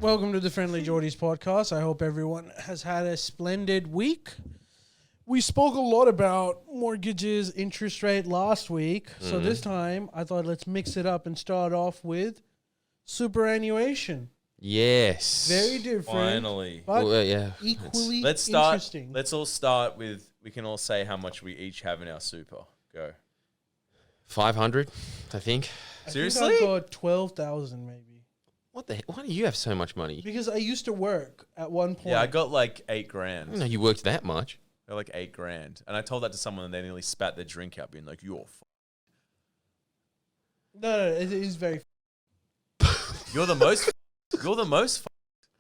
Welcome to the Friendlyjordies Podcast. I hope everyone has had a splendid week. We spoke a lot about mortgages, interest rate last week. So this time, I thought let's mix it up and start off with superannuation. Yes. Very different. Finally. But yeah. equally Let's start. interesting. Let's all start with, we can all say how much we each have in our super. Go. 500, I think. Seriously? I think I got 12,000 maybe. What the heck? Why do you have so much money? Because I used to work at one point. Yeah, I got like $8 I grand. didn't know you worked that much. I got like $8 grand. And I told that to someone and they nearly spat their drink out being like, you're No, it is very... You're the most You're the most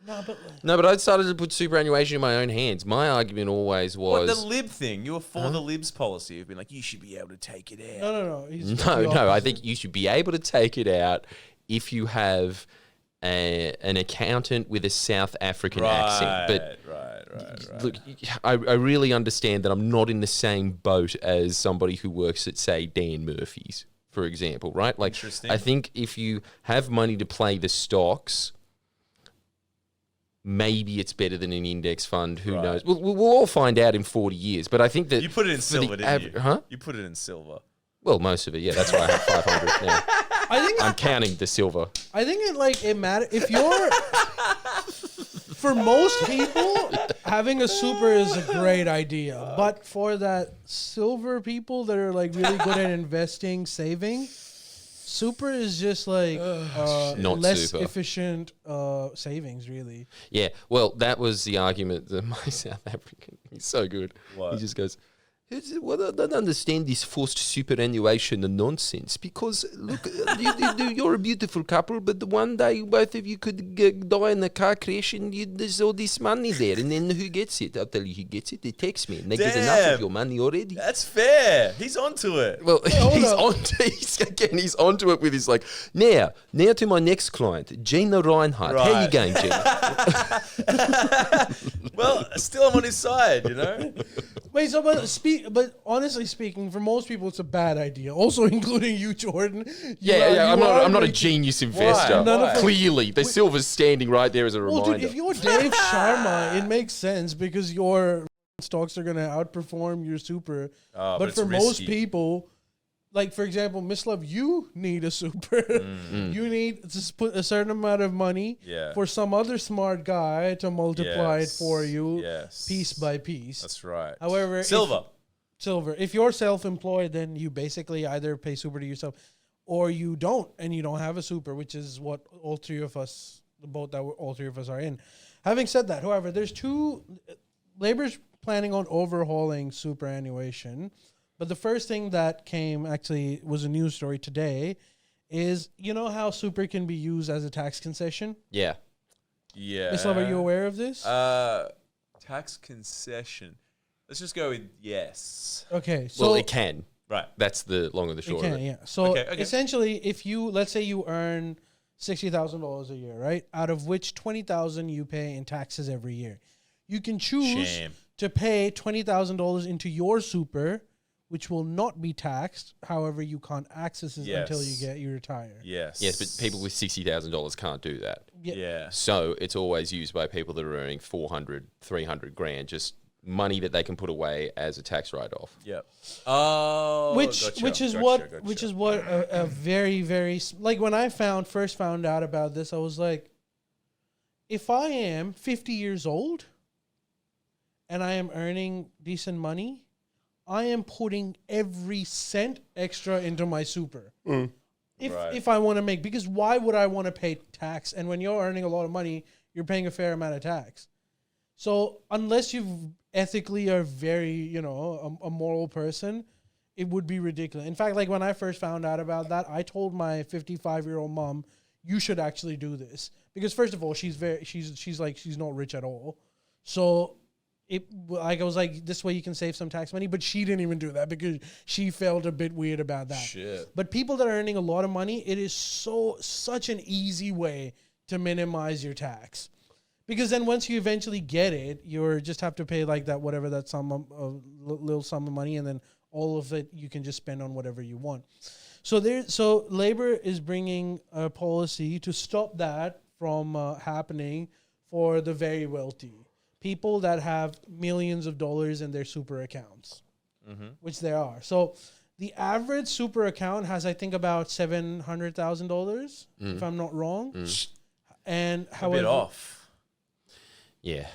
No, but I decided to put superannuation in my own hands. My argument always What, was... the lib thing? You were for the libs policy. You've been like, you should be able to take it out. No. No, I think you should be able to take it out if you have an accountant with a South African accent. But Right. look, I really understand that I'm not in the same boat as somebody who works at, say, Dan Murphy's, for example, right? Like, Interesting. I think if you have money to play the stocks, maybe it's better than an index fund. Who knows? We'll all find out in 40 years. But I think that... You put it in silver, didn't you? Huh? You put it in silver. Well, most of it, yeah. That's why I have 500 now. I'm counting the silver. I think it matters if you're for most people having a super is a great idea, but for that silver people that are like really good at investing, saving, super is just like Not less super. efficient savings, really. Yeah, well, that was the argument that my South African, he's so good. What? He just goes, well, I don't understand this forced superannuation nonsense because, look, you're a beautiful couple, but one day both of you could die in a car crash and there's all this money there. And then who gets it? I'll tell you who gets it. They tax me and they get enough of your money already. That's fair. He's onto it. Well, he's onto it with his like, now to my next client, Gina Reinhardt. How Right. you going, Gina? Well, still I'm on his side, you know? Wait, so but honestly speaking, for most people, it's a bad idea. Also, including you, Jordan. I'm not a genius investor. Why? Clearly, the silver's standing right there as a Well, reminder. dude, if you're Dave Sharma, it makes sense because your stocks are going to outperform your super. But it's for most risky. people, like for example, Mislav, you need a super. You need to put a certain amount of money for some other smart guy to multiply it for you piece by piece. That's right. However, Silver. If you're self-employed, then you basically either pay super to yourself or you don't, and you don't have a super, which is what all three of us, the boat that all three of us are in. Having said that, however, there's Labor's planning on overhauling superannuation. But the first thing that came actually was a news story today is, you know how super can be used as a tax concession? Yeah. Yeah. Mislav, are you aware of this? Tax concession. Let's just go with yes. Okay. So Well, it can. Right. That's the long and the short it of can, it. yeah. So Okay. essentially, if you, let's say you earn $60,000 a year, right? Out of which $20,000 you pay in taxes every year. You can choose Shame. to pay $20,000 into your super, which will not be taxed. However, you can't access it until you retire. Yes. Yes, but people with $60,000 can't do that. Yeah. So it's always used by people that are earning 400, 300 grand, just money that they can put away as a tax write-off. Yep. Oh, Which is what a very, very, like when I first found out about this, I was like, if I am 50 years old and I am earning decent money, I am putting every cent extra into my super. If I want to make, because why would I want to pay tax? And when you're earning a lot of money, you're paying a fair amount of tax. So unless you ethically are very, a moral person, it would be ridiculous. In fact, like when I first found out about that, I told my 55-year-old mom, you should actually do this. Because first of all, she's not rich at all. So I was like, this way you can save some tax money, but she didn't even do that because she felt a bit weird about that. Shit. But people that are earning a lot of money, it is such an easy way to minimize your tax. Because then once you eventually get it, you just have to pay like that, whatever that little sum of money, and then all of it you can just spend on whatever you want. So Labor is bringing a policy to stop that from happening for the very wealthy. People that have millions of dollars in their super accounts, which there are. So the average super account has, I think, about $700,000, if I'm not wrong. And A bit off. Yeah.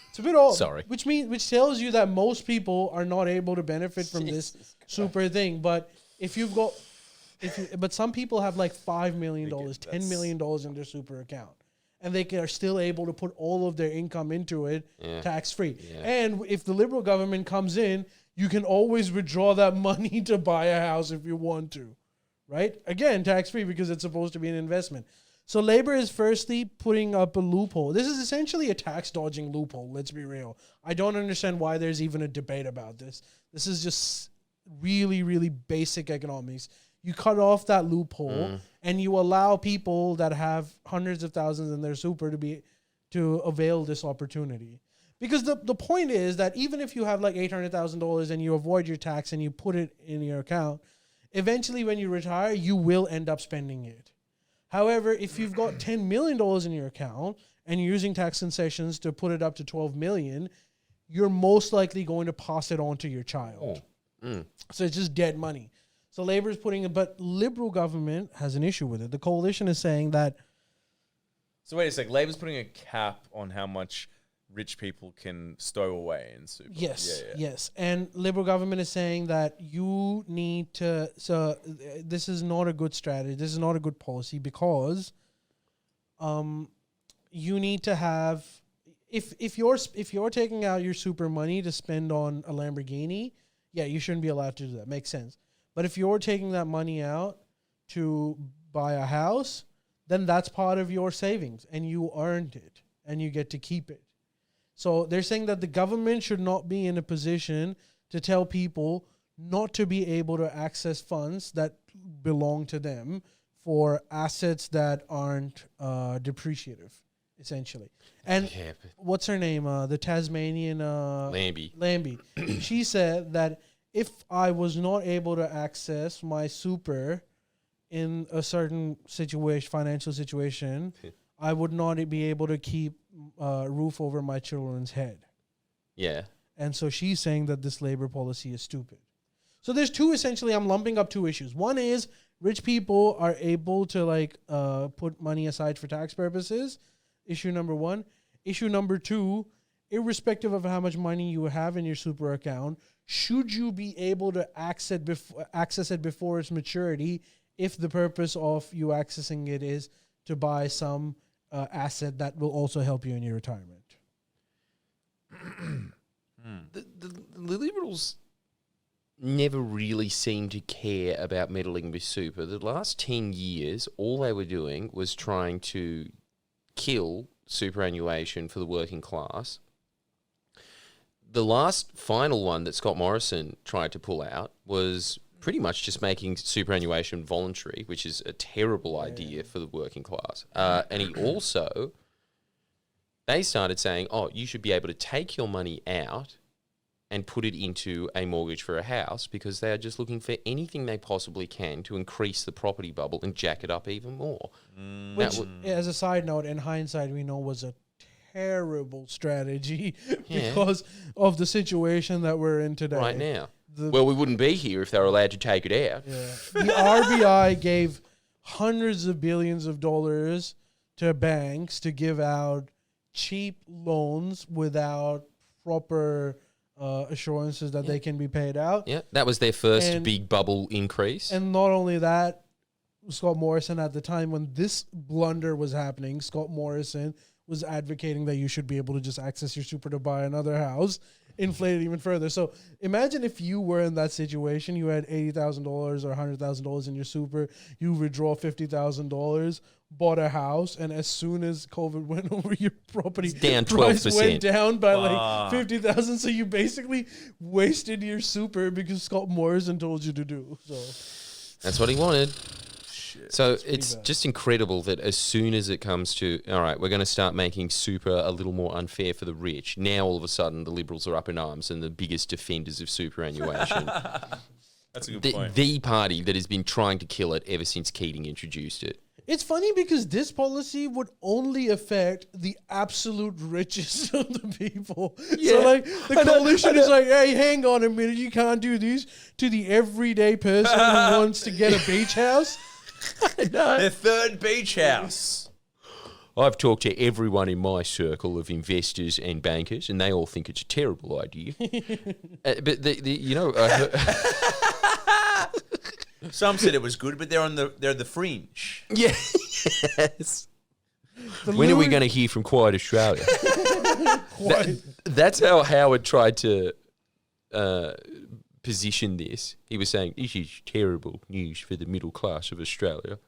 It's a bit off. Sorry. Which tells you that most people are not able to benefit from this super thing. But but some people have like $5 million, $10 million in their super account. And they are still able to put all of their income into it tax-free. Yeah. And if the Liberal government comes in, you can always withdraw that money to buy a house if you want to, right? Again, tax-free because it's supposed to be an investment. So Labor is firstly putting up a loophole. This is essentially a tax-dodging loophole, let's be real. I don't understand why there's even a debate about this. This is just really, really basic economics. You cut off that loophole and you allow people that have hundreds of thousands in their super to avail this opportunity. Because the point is that even if you have like $800,000 and you avoid your tax and you put it in your account, eventually when you retire, you will end up spending it. However, if you've got $10 million in your account and you're using tax concessions to put it up to $12 million, you're most likely going to pass it on to your child. So it's just dead money. So Labor is putting it, but Liberal government has an issue with it. The coalition is saying that. So wait a sec. Labor's putting a cap on how much rich people can stow away in super. Yes. And Liberal government is saying that you need to. So this is not a good strategy. This is not a good policy because, you need to have. If you're taking out your super money to spend on a Lamborghini, you shouldn't be allowed to do that. Makes sense. But if you're taking that money out to buy a house, then that's part of your savings and you earned it and you get to keep it. So they're saying that the government should not be in a position to tell people not to be able to access funds that belong to them for assets that aren't depreciative, essentially. And what's her name? The Tasmanian... Lambie. She said that if I was not able to access my super in a certain financial situation, I would not be able to keep a roof over my children's head. Yeah. And so she's saying that this Labor policy is stupid. So there's I'm lumping up two issues. One is rich people are able to put money aside for tax purposes. Issue number one. Issue number two, irrespective of how much money you have in your super account, should you be able to access it before its maturity if the purpose of you accessing it is to buy some asset that will also help you in your retirement? The Liberals never really seemed to care about meddling with super. The last 10 years, all they were doing was trying to kill superannuation for the working class. The last final one that Scott Morrison tried to pull out was pretty much just making superannuation voluntary, which is a terrible idea for the working class. And he also, they started saying, you should be able to take your money out and put it into a mortgage for a house because they are just looking for anything they possibly can to increase the property bubble and jack it up even more. Which, as a side note, in hindsight, we know was a terrible strategy because of the situation that we're in today. Right now. We wouldn't be here if they were allowed to take it out. Yeah. The RBI gave hundreds of billions of dollars to banks to give out cheap loans without proper assurances that they can be paid out. Yeah, that was their first big bubble increase. And not only that, Scott Morrison, at the time when this blunder was happening, Scott Morrison was advocating that you should be able to just access your super to buy another house, inflate it even further. So imagine if you were in that situation, you had $80,000 or $100,000 in your super, you withdraw $50,000, bought a house, and as soon as COVID went over, your property down price 12%. went down by like $50,000. So you basically wasted your super because Scott Morrison told you to do. So that's what he wanted. So it's just incredible that as soon as it comes to, all right, we're going to start making super a little more unfair for the rich, now all of a sudden the Liberals are up in arms and the biggest defenders of superannuation. That's a good point. The party that has been trying to kill it ever since Keating introduced it. It's funny because this policy would only affect the absolute richest of the people. Yeah. So, like, the coalition is like, hey, hang on a minute, you can't do this to the everyday person who wants to get a beach house. The third beach house. I've talked to everyone in my circle of investors and bankers, and they all think it's a terrible idea. But Some said it was good, but they're the fringe. yeah, yes. When are we going to hear from Quiet Australia? That's how Howard tried to position this. He was saying, this is terrible news for the middle class of Australia.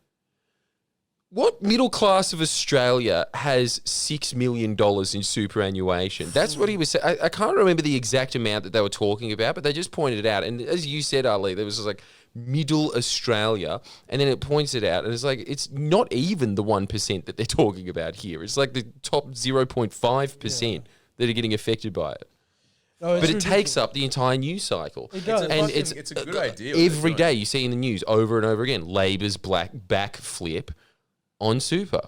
What middle class of Australia has $6 million in superannuation? That's what he was saying. I can't remember the exact amount that they were talking about, but they just pointed it out. And as you said, Ali, there was like middle Australia, and then it points it out, and it's like it's not even the 1% that they're talking about here. It's like the top 0.5% that are getting affected by it. No, But it takes up the entire news cycle. It does. And It's a good idea. Every day you see in the news over and over again, Labor's backflip on super.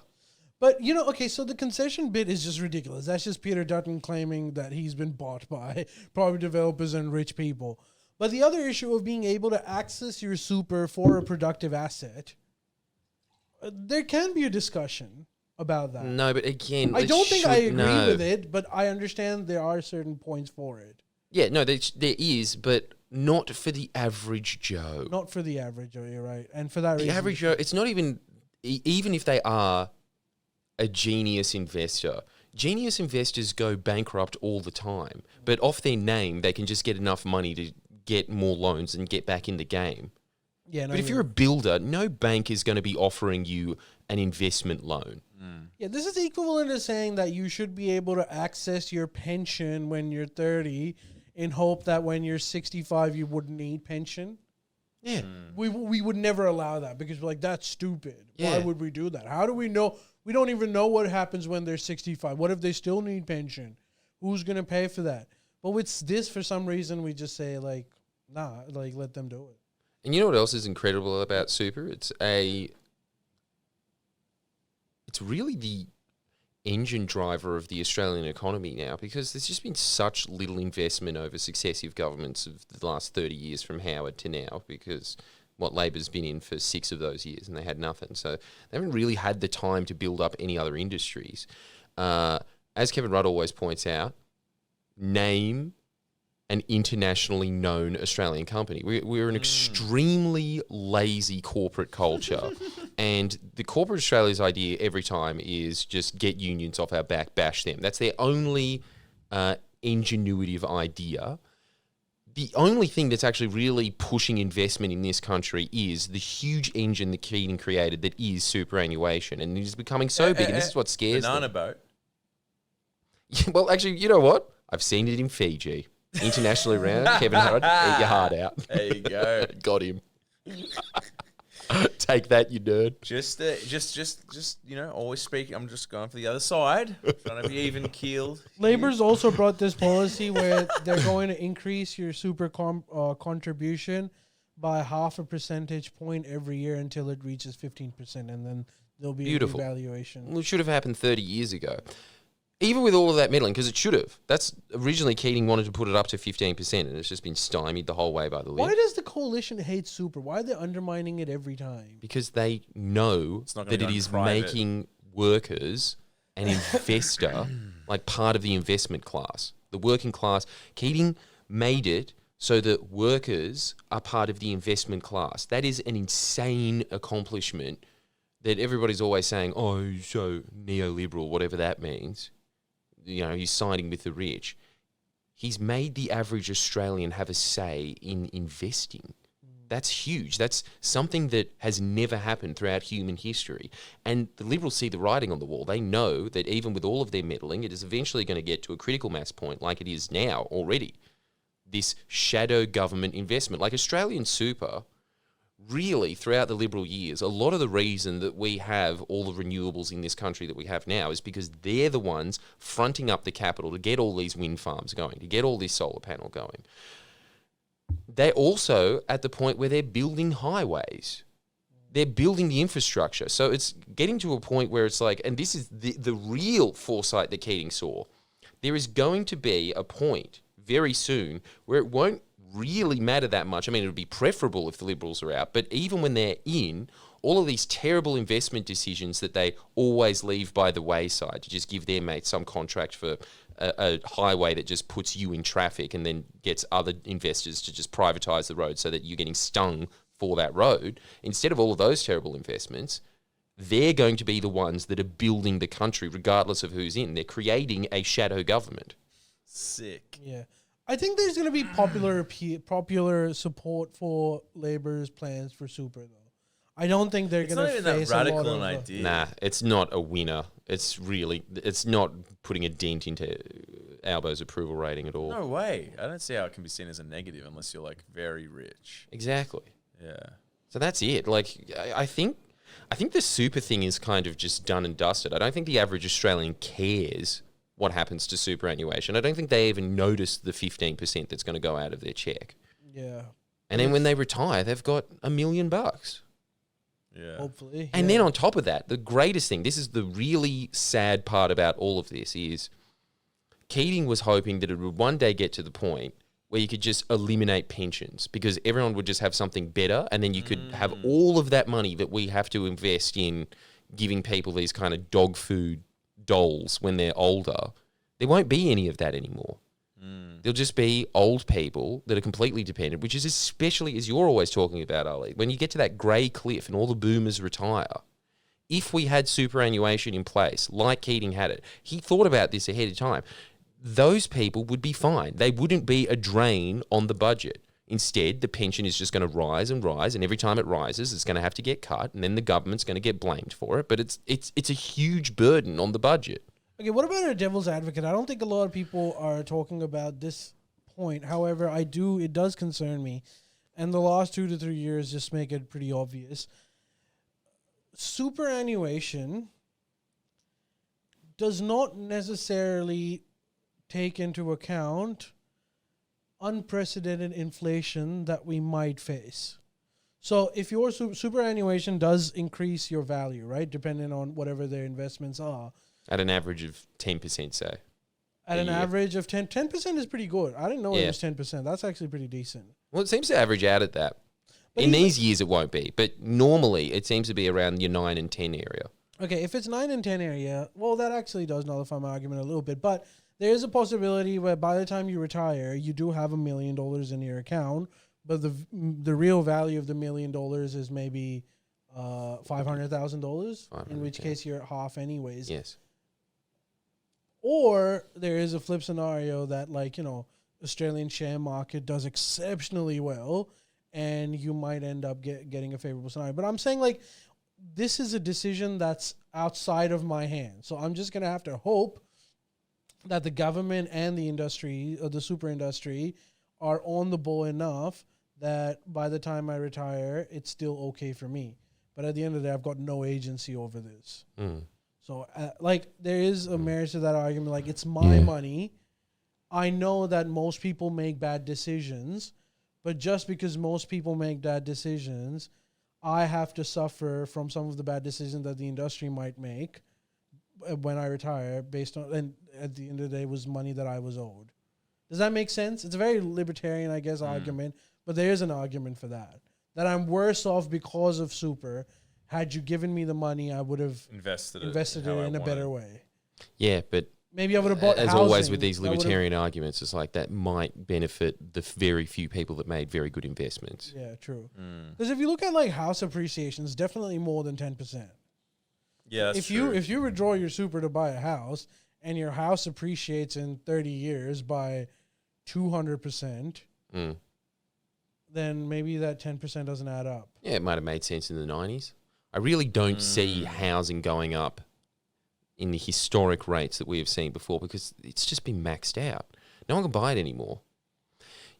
But, okay, so the concession bit is just ridiculous. That's just Peter Dutton claiming that he's been bought by property developers and rich people. But the other issue of being able to access your super for a productive asset, there can be a discussion about that. No, but again, I don't think I agree with it, but I understand there are certain points for it. Yeah, no, there is, but not for the average Joe. Not for the average Joe, you're right. And for that reason... The average Joe, it's not even if they are a genius investor. Genius investors go bankrupt all the time, but off their name, they can just get enough money to get more loans and get back in the game. Yeah, no, but if you're a builder, no bank is going to be offering you an investment loan. Yeah, this is equivalent to saying that you should be able to access your pension when you're 30 in hope that when you're 65 you wouldn't need pension. Yeah. We would never allow that because we're like, that's stupid. Yeah. Why would we do that? How do we know? We don't even know what happens when they're 65. What if they still need pension? Who's going to pay for that? But with this, for some reason, we just say, like, nah, like, let them do it. And you know what else is incredible about super? It's really the engine driver of the Australian economy now, because there's just been such little investment over successive governments of the last 30 years from Howard to now, because Labor's been in for 6 of those years and they had nothing. So they haven't really had the time to build up any other industries. As Kevin Rudd always points out, name an internationally known Australian company. We're an extremely lazy corporate culture. And the corporate Australia's idea every time is just get unions off our back, bash them. That's their only ingenuitive idea. The only thing that's actually really pushing investment in this country is the huge engine that Keating created that is superannuation. And it is becoming so big, and this is what scares Banana them. boat. Well, actually, you know what? I've seen it in Fiji. Internationally around, Kevin Rudd, eat your heart out. There you go. Got him. Take that, you nerd. Just always speaking. I'm just going for the other side. Trying to be even keeled. Labor's also brought this policy where they're going to increase your super contribution by 0.5 percentage point every year until it reaches 15%, and then there'll be a revaluation. Well, it should have happened 30 years ago. Even with all of that meddling, because it should have. That's originally Keating wanted to put it up to 15%, and it's just been stymied the whole way by the Lib. Why does the coalition hate super? Why are they undermining it every time? Because they know that it is making workers an investor, like part of the investment class. The working class. Keating made it so that workers are part of the investment class. That is an insane accomplishment that everybody's always saying, oh, he's so neoliberal, whatever that means. You know, he's siding with the rich. He's made the average Australian have a say in investing. That's huge. That's something that has never happened throughout human history. And the Liberals see the writing on the wall. They know that even with all of their meddling, it is eventually going to get to a critical mass point like it is now already. This shadow government investment. Like Australian super, really, throughout the Liberal years, a lot of the reason that we have all the renewables in this country that we have now is because they're the ones fronting up the capital to get all these wind farms going, to get all this solar panel going. They're also at the point where they're building highways. they're building the infrastructure. So it's getting to a point where it's like, and this is the real foresight that Keating saw. There is going to be a point very soon where it won't really matter that much. I mean, it would be preferable if the Liberals are out, but even when they're in, all of these terrible investment decisions that they always leave by the wayside to just give their mates some contract for a highway that just puts you in traffic and then gets other investors to just privatise the road so that you're getting stung for that road. Instead of all of those terrible investments, they're going to be the ones that are building the country regardless of who's in. They're creating a shadow government. Sick. Yeah. I think there's going to be popular support for Labor's plans for super, though. I don't think they're going to face a lot of... It's not even that radical an of idea. Nah, it's not a winner. It's not putting a dent into Albo's approval rating at all. No way. I don't see how it can be seen as a negative unless you're like very rich. Exactly. Yeah. So that's it. Like, I think the super thing is kind of just done and dusted. I don't think the average Australian cares what happens to superannuation. I don't think they even notice the 15% that's going to go out of their check. Yeah. And then when they retire, they've got $1 million. Yeah. Hopefully. And then on top of that, the greatest thing, this is the really sad part about all of this, is Keating was hoping that it would one day get to the point where you could just eliminate pensions because everyone would just have something better, and then you could have all of that money that we have to invest in giving people these kind of dog food doles when they're older. There won't be any of that anymore. There'll just be old people that are completely dependent, which is especially, as you're always talking about, Ali, when you get to that grey cliff and all the boomers retire. If we had superannuation in place, like Keating had it, he thought about this ahead of time, those people would be fine. They wouldn't be a drain on the budget. Instead, the pension is just going to rise and rise, and every time it rises, it's going to have to get cut, and then the government's going to get blamed for it. But it's a huge burden on the budget. Okay, what about a devil's advocate? I don't think a lot of people are talking about this point. However, it does concern me. And the last 2 to 3 years just make it pretty obvious. Superannuation does not necessarily take into account unprecedented inflation that we might face. So if your superannuation does increase your value, right, depending on whatever their investments are, At an average of 10%, say. at an average of 10% is pretty good. I didn't know it was 10%. That's actually pretty decent. Well, it seems to average out at that. But in these years, it won't be. But normally, it seems to be around your 9 and 10 area. Okay, if it's 9 and 10 area, well, that actually does nullify my argument a little bit. But there is a possibility where by the time you retire, you do have $1 million in your account, but the real value of the $1 million is maybe $500,000, in which case you're at half anyways. Yes. Or there is a flip scenario that, like, Australian share market does exceptionally well, and you might end up getting a favorable scenario. But I'm saying, like, this is a decision that's outside of my hands. So I'm just going to have to hope that the government and the industry, or the super industry, are on the ball enough that by the time I retire, it's still okay for me. But at the end of the day, I've got no agency over this. So, there is a merit to that argument. Like, it's my money. I know that most people make bad decisions, but just because most people make bad decisions, I have to suffer from some of the bad decisions that the industry might make when I retire based on, and at the end of the day, was money that I was owed. Does that make sense? It's a very libertarian, I guess, argument, but there is an argument for that. That I'm worse off because of super. Had you given me the money, I would have invested it in a better way. Yeah, but maybe I would have bought as housing. always with these libertarian arguments, it's like that might benefit the very few people that made very good investments. Yeah, true. Because if you look at, like, house appreciation, it's definitely more than 10%. Yeah, that's true. If you withdraw your super to buy a house and your house appreciates in 30 years by 200%, then maybe that 10% doesn't add up. Yeah, it might have made sense in the 90s. I really don't see housing going up in the historic rates that we have seen before because it's just been maxed out. No one can buy it anymore.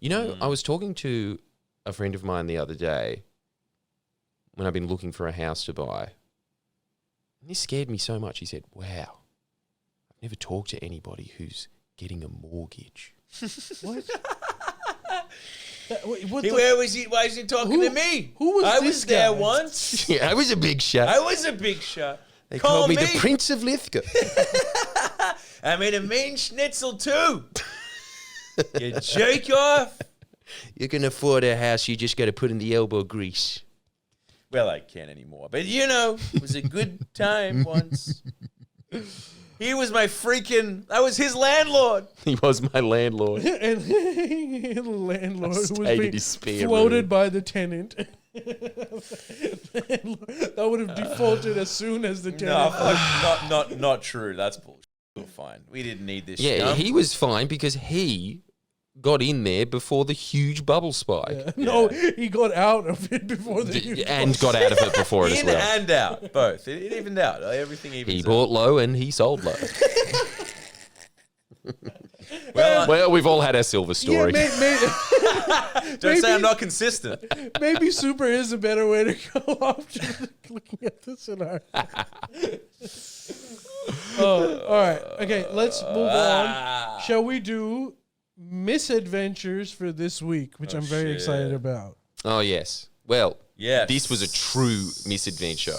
I was talking to a friend of mine the other day when I've been looking for a house to buy. And this scared me so much. He said, wow, I've never talked to anybody who's getting a mortgage. What? Where was he? Why is he talking to me? Who was I this was there guy? once. Yeah, I was a big shot. I was a big shot. They Call called me me. the Prince of Lithgow. I made a mean schnitzel too. You jerk off. You can afford a house, you just got to put in the elbow grease. Well, I can't anymore. But it was a good time once. He was I was his landlord. He was my landlord. And the landlord who was stayed in being his spare floated room. by the tenant. That would have defaulted as soon as the No, tenant. not true. That's bullshit. We're fine. We didn't need this shit. Yeah, he was fine because he got in there before the huge bubble spike. No, he got out of it before the And got out of it before it as In well. and out, both. It evened out. Everything evens He out. bought low and he sold low. Well, Well, we've all had our silver story. don't say I'm not consistent. maybe super is a better way to go after looking at this scenario. All right. Okay, let's move on. Shall we do MisAdventures for this week, which I'm very excited about? Oh, yes. Well, Yes. this was a true misadventure.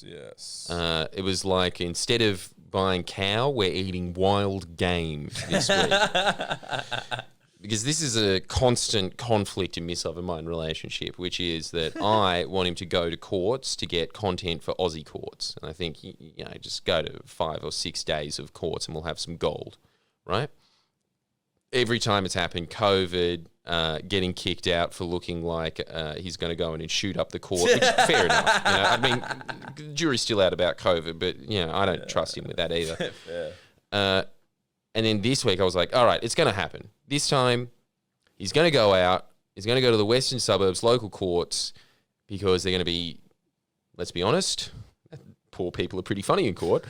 Yes. It was like instead of buying cow, we're eating wild game this week. Because this is a constant conflict in Mislav and mine relationship, which is that I want him to go to courts to get content for Aussie courts. And I think, just go to 5 or 6 days of courts and we'll have some gold, right? Every time it's happened, COVID, getting kicked out for looking like he's going to go in and shoot up the court, which fair enough. I mean, the jury's still out about COVID, but I don't trust him with that either. And then this week I was like, all right, it's going to happen. This time he's going to go out. He's going to go to the western suburbs, local courts, because they're going to be, let's be honest, poor people are pretty funny in court.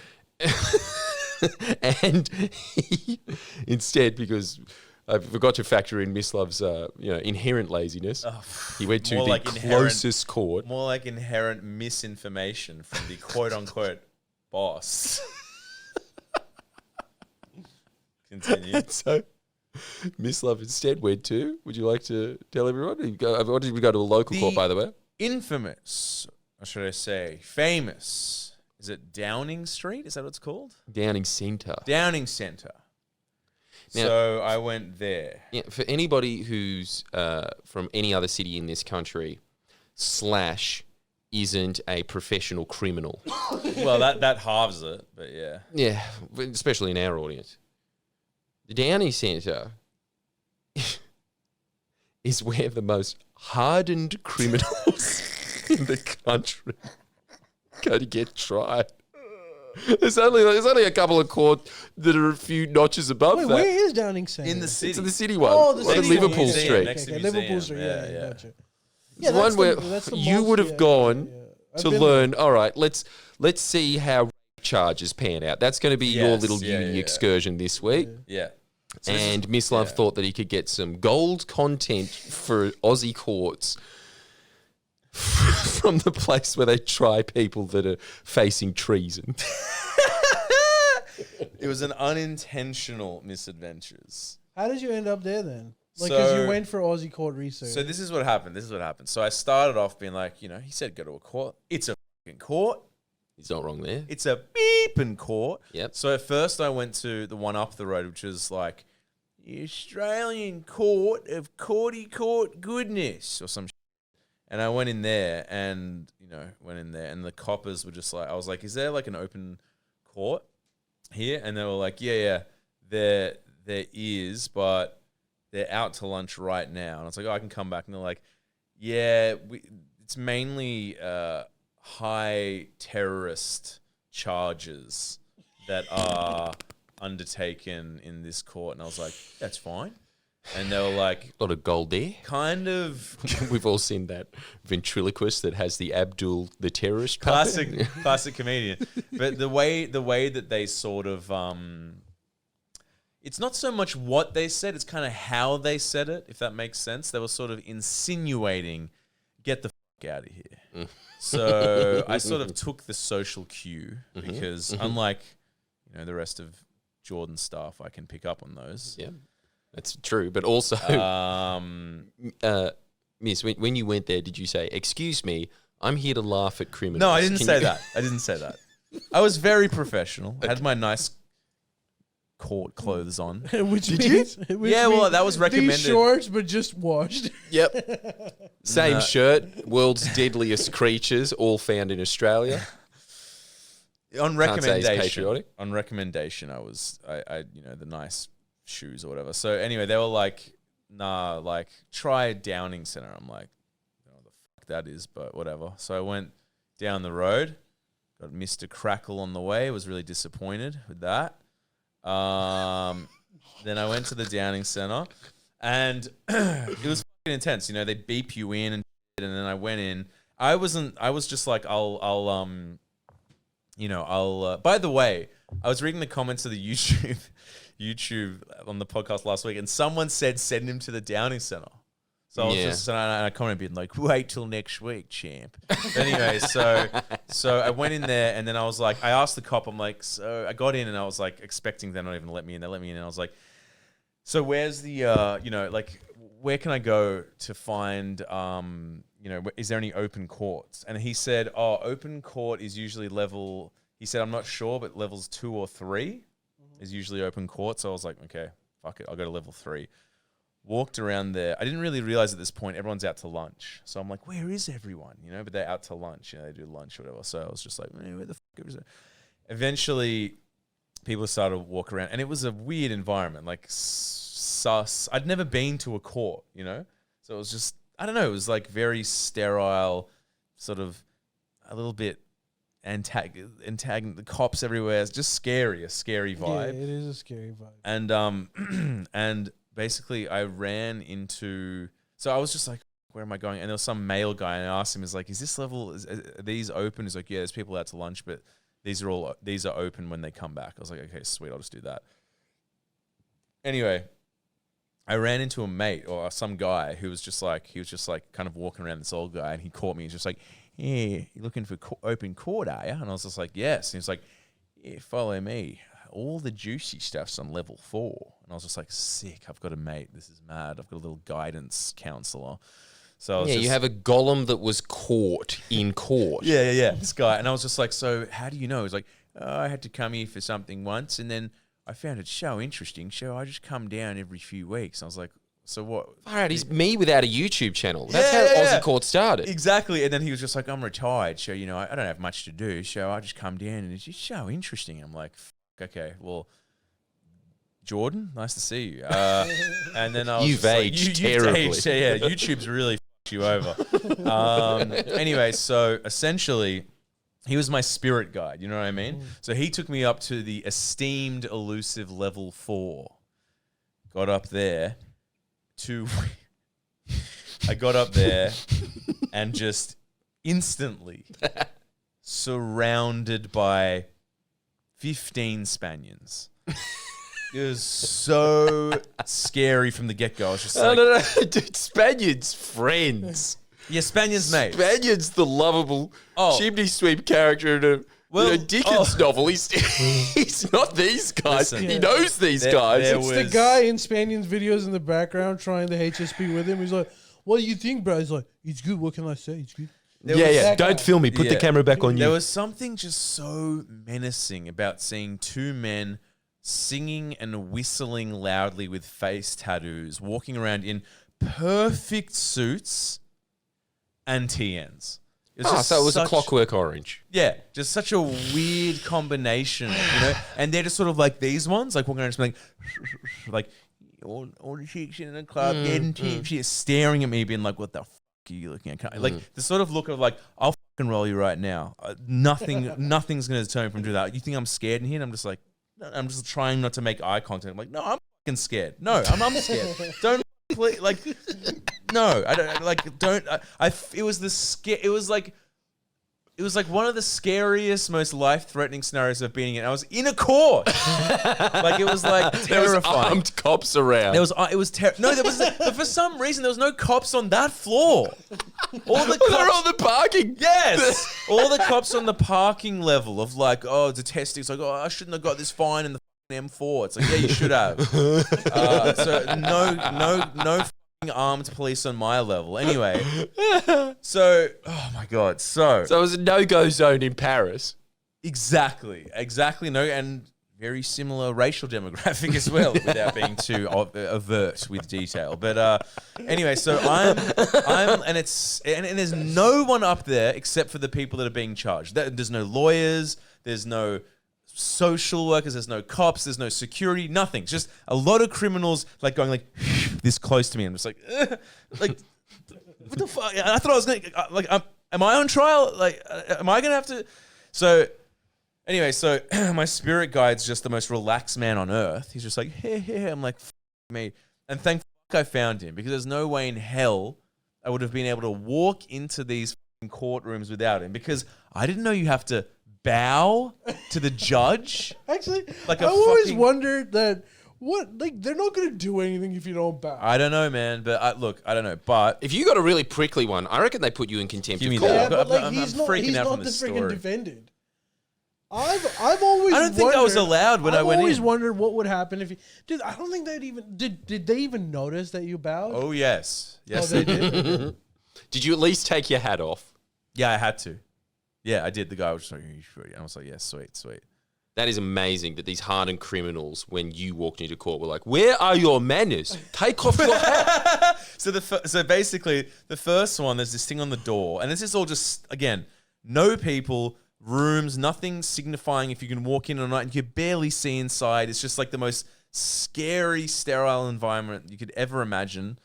And he, instead, because I forgot to factor in Mislav's, inherent laziness, he went to the closest court. More like inherent misinformation from the quote-unquote boss. Continue. And so Mislav instead went to, would you like to tell everyone? What did we go to a local court, by the way? Infamous, or should I say famous, is it Downing Street? Is that what it's called? Downing Centre. Downing Centre. Now- So I went there. Yeah, for anybody who's from any other city in this country, / isn't a professional criminal. Well, that halves it, but yeah. Yeah, especially in our audience. The Downing Centre is where the most hardened criminals in the country go to get tried. There's only a couple of courts that are a few notches above Wait, that. where is Downing Centre? In the city. It's the city one. Oh, the on city Liverpool one. Street. Next to Liverpool museum. Street. Yeah, Yeah, yeah. gotcha. It's the one where you would have gone to learn, all right, let's see how rape charges pan out. That's going to be your Yes, little yeah, uni yeah. excursion this week. Yeah. So this And is- Mislav yeah. thought that he could get some gold content for Aussie courts from the place where they try people that are facing treason. It was an unintentional misadventures. How did you end up there then? Because you So- went for Aussie court research. So this is what happened. So I started off being like, he said go to a court. It's a fucking court. He's not wrong there. It's a beeping court. Yep. So at first I went to the one up the road, which is like the Australian Court of Courty Court Goodness or some shit. And I went in there and, and the coppers were just like, I was like, is there like an open court here? And they were like, yeah, there is, but they're out to lunch right now. And I was like, I can come back. And they're like, yeah, it's mainly high terrorist charges that are undertaken in this court. And I was like, that's fine. And they were like, A lot of gold there. kind of We've all seen that ventriloquist that has the Abdul, the terrorist puppet. classic comedian. But the way that they sort of it's not so much what they said, it's kind of how they said it, if that makes sense. They were sort of insinuating, get the fuck out of here. So I sort of took the social cue because unlike, the rest of Jordan's staff, I can pick up on those. Yeah. That's true. But also, Miss, when you went there, did you say, "Excuse me, I'm here to laugh at criminals"? No, I didn't say that. I didn't say that. I was very professional. I had my nice court clothes on. Which means, well, that was recommended. These shorts, but just washed. Yep. Same shirt. World's deadliest creatures, all found in Australia. On Can't say it's recommendation. patriotic. On recommendation, I the nice shoes or whatever. So anyway, they were like, nah, like try Downing Centre. I'm like, I don't know what the fuck that is, but whatever. So I went down the road, got Mr. Crackle on the way, was really disappointed with that. Then I went to the Downing Centre, and it was fucking intense. You know, they beep you in and shit, and then I went in. I was just like, I'll by the way, I was reading the comments of the YouTube on the podcast last week, and someone said send him to the Downing Centre. So I was and I commented being like, wait till next week, champ. But anyway, so I went in there, and then I was like, I asked the cop, I'm like, so I got in, and I was like expecting them not even to let me in. They let me in, and I was like, so where's the, where can I go to find, is there any open courts? And he said, open court is usually level, he said, I'm not sure, but levels 2 or 3 is usually open court. So I was like, okay, fuck it, I'll go to level 3. Walked around there. I didn't really realize at this point everyone's out to lunch. So I'm like, where is everyone? But they're out to lunch. They do lunch or whatever. So I was just like, where the fuck is it? Eventually, people started to walk around. And it was a weird environment, like sus. I'd never been to a court, So it was just, I don't know, it was like very sterile, sort of a little bit the cops everywhere. It's just scary, a scary vibe. Yeah, it is a scary vibe. And and basically I ran into, so I was just like, where am I going? And there was some male guy, and I asked him, is this level, are these open? He's like, yeah, there's people out to lunch, but these are open when they come back. I was like, okay, sweet, I'll just do that. Anyway, I ran into a mate or some guy who was just like, kind of walking around, this old guy, and he caught me. He's just like, yeah, you looking for open court, are you? And I was just like, yes. And he's like, yeah, follow me. All the juicy stuff's on level 4. And I was just like, sick, I've got a mate. This is mad. I've got a little guidance counselor. So I was you have a golem that was caught in court. Yeah. This guy. And I was just like, so how do you know? He's like, I had to come here for something once, and then I found it so interesting. So I just come down every few weeks. And I was like, so what? All right, he's me without a YouTube channel. That's how Aussie Court started. Exactly. And then he was just like, I'm retired. So, I don't have much to do. So I just come down, and it's just so interesting. I'm like, okay, well, Jordan, nice to see you. And then I was You've aged terribly. Yeah, YouTube's really fucked you over. Anyway, so essentially, he was my spirit guide. You know what I mean? So he took me up to the esteemed elusive level 4. Got up there I got up there and just instantly surrounded by 15 Spaniards. It was so scary from the get-go. I was just like... No. Dude, Spaniards, friends. Yeah, Spaniards, mate. Spaniards, the lovable chimney sweep character in a Dickens novel. He's not these guys. Listen, he knows these guys. It's the guy in Spaniard's videos in the background trying the HSP with him. He's like, what do you think, bro? He's like, it's good. What can I say? It's good. Don't film me. Put the camera back on you. There was something just so menacing about seeing 2 men singing and whistling loudly with face tattoos, walking around in perfect suits and TNs. So it was a Clockwork Orange. Yeah, just such a weird combination, And they're just sort of like these ones, like walking around just like all the chicks in the club getting tipsy, staring at me, being like, "What the fuck are you looking at?" Like the sort of look of like, "I'll fucking roll you right now. Nothing's gonna deter me from doing that. You think I'm scared in here?" And I'm just like, I'm just trying not to make eye contact. I'm like, no, I'm fucking scared. No, I'm scared. Don't. Like, no, I don't like. Don't. It was like one of the scariest, most life-threatening scenarios I've been in. I was in a court, like it was like terrifying. There was armed cops around. But for some reason there was no cops on that floor. All the cops, they're on the parking. Yes, all the cops on the parking level of like, detesting. It's like, I shouldn't have got this fine in the M4. It's like, yeah, you should have. So no fucking armed police on my level. Anyway, so oh my god, so it was a no-go zone in Paris. exactly no, and very similar racial demographic as well, without being too overt with detail. But anyway, so I'm and there's no one up there except for the people that are being charged. There's no lawyers, there's no social workers, there's no cops, there's no security, nothing. It's just a lot of criminals like going like this close to me. I'm just like, like what the fuck? I thought I was gonna like, am I on trial? Like, am I gonna have to? So. Anyway, so my spirit guide's just the most relaxed man on earth. He's just like, hey. I'm like, f me. And thank fuck I found him, because there's no way in hell I would have been able to walk into these courtrooms without him, because I didn't know you have to bow to the judge. Actually, like I always wondered that. What, like, they're not going to do anything if you don't bow. I don't know, man. But I don't know. But if you got a really prickly one, I reckon they put you in contempt of that. court. Yeah, but like, I'm he's freaking out not from the this freaking story. defendant. I've always. I don't think that was allowed when I went in. I've always wondered what would happen if you did. I don't think they'd even did they even notice that you bowed? Oh yes, Oh, they did. Did you at least take your hat off? Yeah, I had to. Yeah, I did. The guy was just like, "Are you sure?" And I was like, "Yeah, sweet." That is amazing that these hardened criminals, when you walked into court, were like, "Where are your manners? Take off your hat." So basically, the first one, there's this thing on the door, and this is all just, again, no people, rooms, nothing signifying if you can walk in or not, and you can barely see inside. It's just like the most scary, sterile environment you could ever imagine.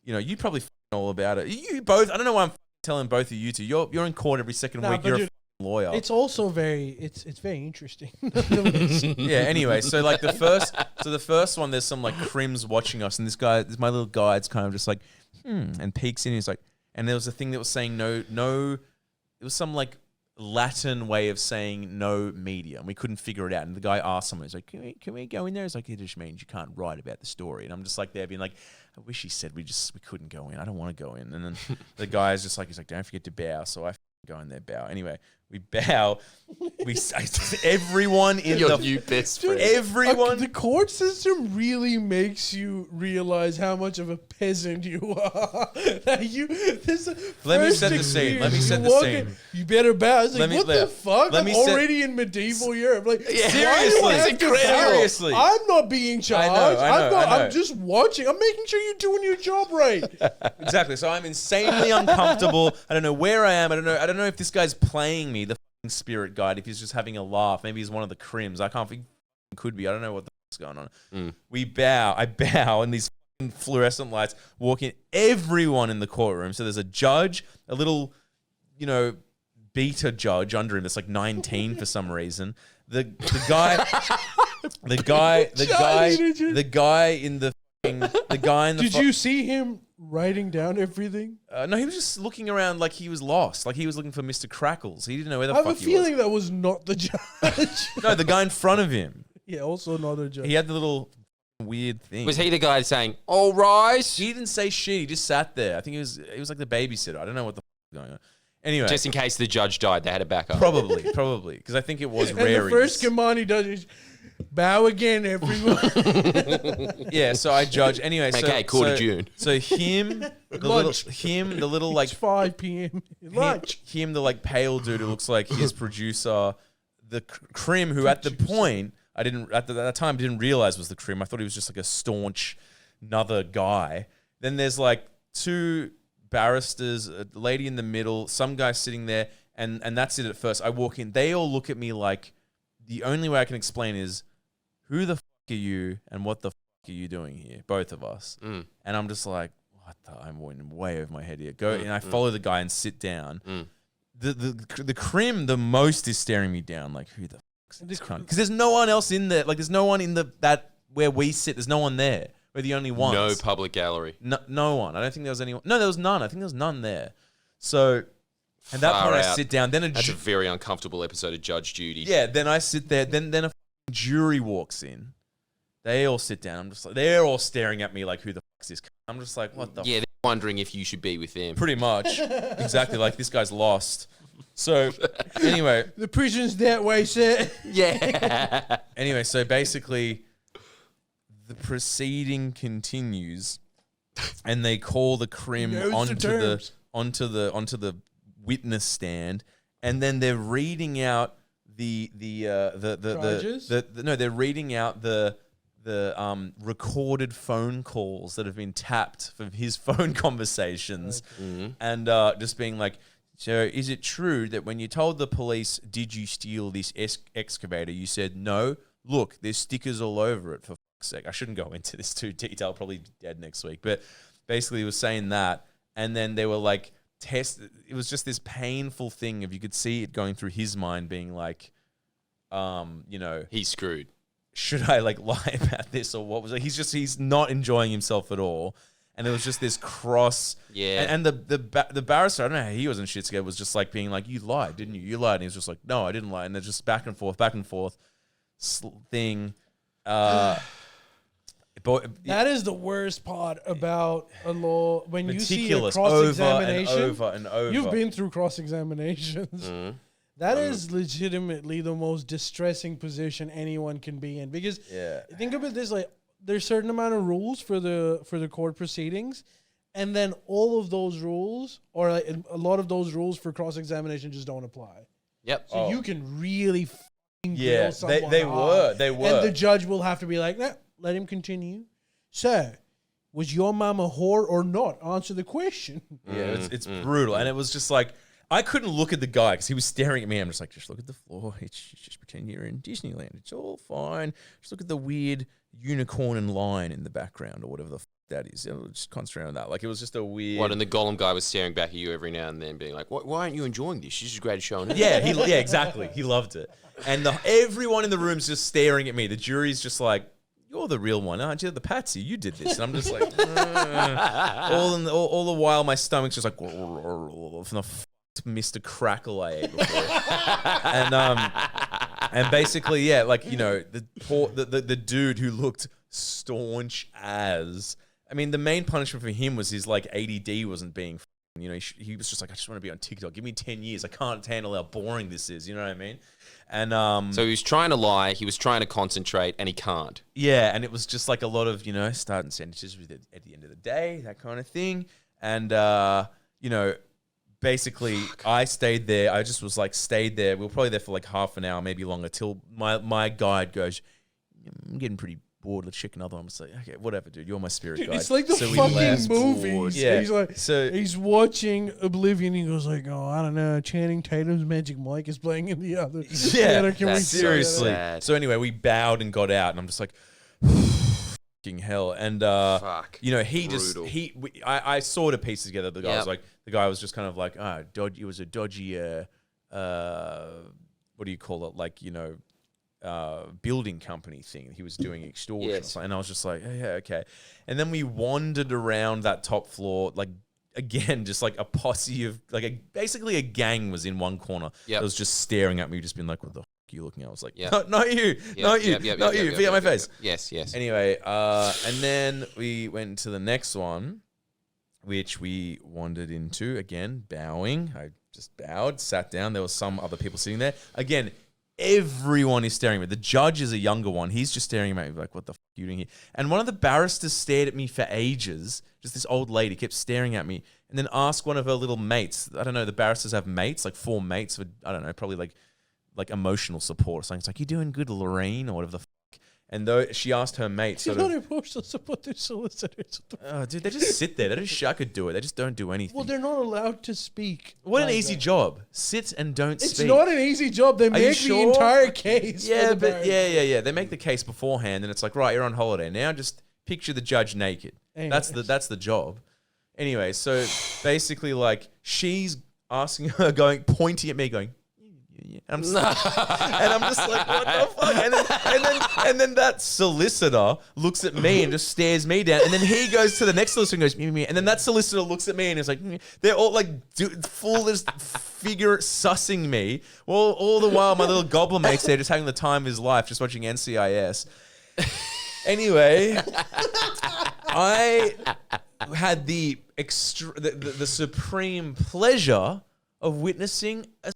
You know, you probably know all about it. You both, I don't know why I'm telling both of you two. You're in court every second week. You're a lawyer. It's also very interesting. Yeah. Anyway, so like the first one, there's some like crims watching us, and my little guide's kind of just like, and peeks in. He's like, and there was a thing that was saying no. It was some like Latin way of saying no media, and we couldn't figure it out. And the guy asked someone, he's like, can we go in there? He's like, it just means you can't write about the story. And I'm just like there being like, I wish he said we couldn't go in. I don't want to go in. And then the guy's just like, he's like, don't forget to bow. So I go in there, bow. Anyway, we bow. Everyone in your new best friend. Everyone. The court system really makes you realize how much of a peasant you are. Let me set the scene. You better bow. It's like, what the fuck? I'm already in medieval Europe. Like, seriously, it's incredible. Seriously. I'm not being charged. I know. I'm just watching. I'm making sure you're doing your job right. Exactly. So I'm insanely uncomfortable. I don't know where I am. I don't know if this guy's playing me, the spirit guide, if he's just having a laugh. Maybe he's one of the crims. I can't think. Could be. I don't know what the fuck's going on. We bow. I bow, and these fluorescent lights walk in. Everyone in the courtroom. So there's a judge, a little, beta judge under him that's like 19 for some reason. The guy in the. Did you see him writing down everything? No, he was just looking around like he was lost. Like he was looking for Mr. Crackles. He didn't know where the fuck he was. I have a feeling that was not the judge. No, the guy in front of him. Yeah, also not a judge. He had the little weird thing. Was he the guy saying, "All rise"? He didn't say shit. He just sat there. I think he was like the babysitter. I don't know what the fuck was going on. Anyway. Just in case the judge died, they had a backup. Probably. Because I think it was rare. And the first command he does is, bow again, everyone. Yeah, so I judge. Anyway, okay, quarter June. So him, the little like it's 5 p.m. Lunch. Him, the like pale dude who looks like his producer, the crim who at the point at that time didn't realize was the crim. I thought he was just like a staunch another guy. Then there's like two barristers, a lady in the middle, some guy sitting there, and that's it at first. I walk in, they all look at me like the only way I can explain is, who the fuck are you and what the fuck are you doing here? Both of us. And I'm just like, I'm way over my head here. And I follow the guy and sit down. The crim the most is staring me down like, who the fuck is this cunt? Because there's no one else in there. Like there's no one in that where we sit. There's no one there. We're the only ones. No public gallery. No one. I don't think there was anyone. No, there was none. I think there was none there. So, and that point I sit down. Then that's a very uncomfortable episode of Judge Judy. Yeah. Then I sit there. Then a jury walks in. They all sit down. I'm just like, they're all staring at me like, who the fuck's this? I'm just like, what the? Yeah, wondering if you should be with them. Pretty much. Exactly. Like, this guy's lost. So, anyway. The prison's that way, sir. Yeah. Anyway, so basically, the proceeding continues, and they call the crim onto the witness stand, and then they're reading out they're reading out the recorded phone calls that have been tapped from his phone conversations, and just being like, so is it true that when you told the police, did you steal this excavator, you said no? Look, there's stickers all over it, for fuck's sake. I shouldn't go into this too detail, I'll probably be dead next week. But basically he was saying that, and then they were like, it was just this painful thing if you could see it going through his mind being like, he's screwed. Should I like lie about this or what was it? He's not enjoying himself at all. And it was just this cross. Yeah. And the barrister, I don't know how he wasn't shit scared, was just like being like, you lied, didn't you? You lied. And he was just like, no, I didn't lie. And they're just back and forth thing. That is the worst part about a law. When you see a cross-examination, over and over. You've been through cross-examinations. That is legitimately the most distressing position anyone can be in. Because think about this, like, there's a certain amount of rules for the court proceedings, and then all of those rules, or like a lot of those rules for cross-examination, just don't apply. Yep. So you can really grill someone they hard, were. And the judge will have to be like, nah, let him continue. So, was your mom a whore or not? Answer the question. Yeah, it's brutal. And it was just like, I couldn't look at the guy because he was staring at me. I'm just like, just look at the floor. Just pretend you're in Disneyland. It's all fine. Just look at the weird unicorn and lion in the background or whatever the that is. Just concentrate on that. Like, it was just a weird... What, and the Gollum guy was staring back at you every now and then being like, why aren't you enjoying this? This is a great show. Yeah, exactly. He loved it. And everyone in the room's just staring at me. The jury's just like, you're the real one, aren't you? The patsy, you did this. And I'm just like... all the while, my stomach's just like... From the Mr. Crackle I ate before. And basically, yeah, like, the dude who looked staunch as... I mean, the main punishment for him was his, like, ADD wasn't being... he was just like, I just want to be on TikTok. Give me 10 years. I can't handle how boring this is. You know what I mean? And so he was trying to lie. He was trying to concentrate, and he can't. Yeah, and it was just like a lot of, starting sentences at the end of the day, that kind of thing. And, basically, I stayed there. I just was like, stayed there. We were probably there for like half an hour, maybe longer, till my guide goes, I'm getting pretty bored. Let's check another one. I'm just like, okay, whatever, dude. You're my spirit guide. It's like the fucking movies. Yeah. He's like, he's watching Oblivion. He goes like, oh, I don't know. Channing Tatum's Magic Mike is playing in the other. Yeah, seriously. So anyway, we bowed and got out, and I'm just like, fucking hell. And I saw the pieces together. The guy was just kind of like, it was a dodgy what do you call it, like, building company thing. He was doing extortion. Yes. And I was just like, yeah, okay. And then we wandered around that top floor, like, again, just like a posse of, like, basically a gang was in one corner. That was just staring at me, just being like, what the f*** are you looking at? I was like, not you, not you, be on my face. Yes. Anyway, and then we went to the next one, which we wandered into, again, bowing. I just bowed, sat down. There were some other people sitting there. Again, everyone is staring at me. The judge is a younger one. He's just staring at me like, what the f*** are you doing here? And one of the barristers stared at me for ages. Just this old lady kept staring at me, and then asked one of her little mates. I don't know, the barristers have mates, like 4 mates for, I don't know, probably like emotional support or something. It's like, you doing good, Lorraine, or whatever the f***. And though she asked her mate, she's not emotional support, they're solicitors. Oh, dude, they just sit there. They just I could do it. They just don't do anything. Well, they're not allowed to speak. What an easy job. Sit and don't speak. It's not an easy job. They make the entire case. Yeah, but yeah. They make the case beforehand, and it's like, right, you're on holiday now. Just picture the judge naked. Anyways. That's the job. Anyway, so basically, like, she's asking her, pointing at me, going. And I'm just like, what the fuck? And then that solicitor looks at me and just stares me down. And then he goes to the next solicitor and goes, me. And then that solicitor looks at me and is like, they're all like full this figure sussing me. Well, all the while my little goblin mate's there just having the time of his life, just watching NCIS. Anyway, I had the the supreme pleasure of witnessing a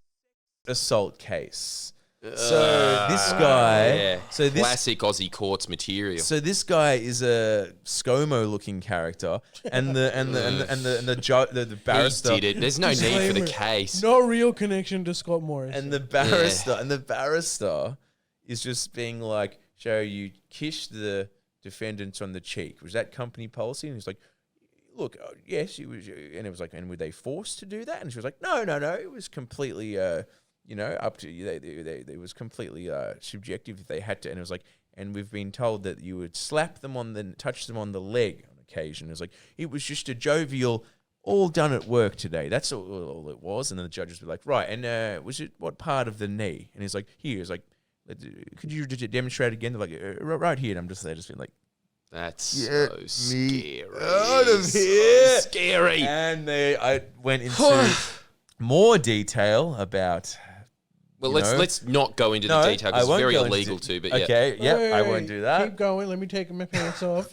assault case. So this guy, classic Aussie courts material. So this guy is a ScoMo-looking character, and the barrister. He did it. There's no need for the case. No real connection to Scott Morris. And the barrister is just being like, "So you kissed the defendant on the cheek. Was that company policy?" And he's like, "Look, yes, it was." And it was like, "And were they forced to do that?" And she was like, "No. It was completely." Up to you. It was completely subjective if they had to. And it was like, and we've been told that you would touch them on the leg on occasion. It was like, it was just a jovial, all done at work today. That's all it was. And then the judges were like, right, and was it what part of the knee? And he's like, here. He's like, could you demonstrate again? They're like, right here. And I'm just there, just being like, that's so scary. Out of here. So scary. And I went into more detail about. Well, let's not go into the detail because it's very illegal too. But okay, I won't do that. Keep going. Let me take my pants off.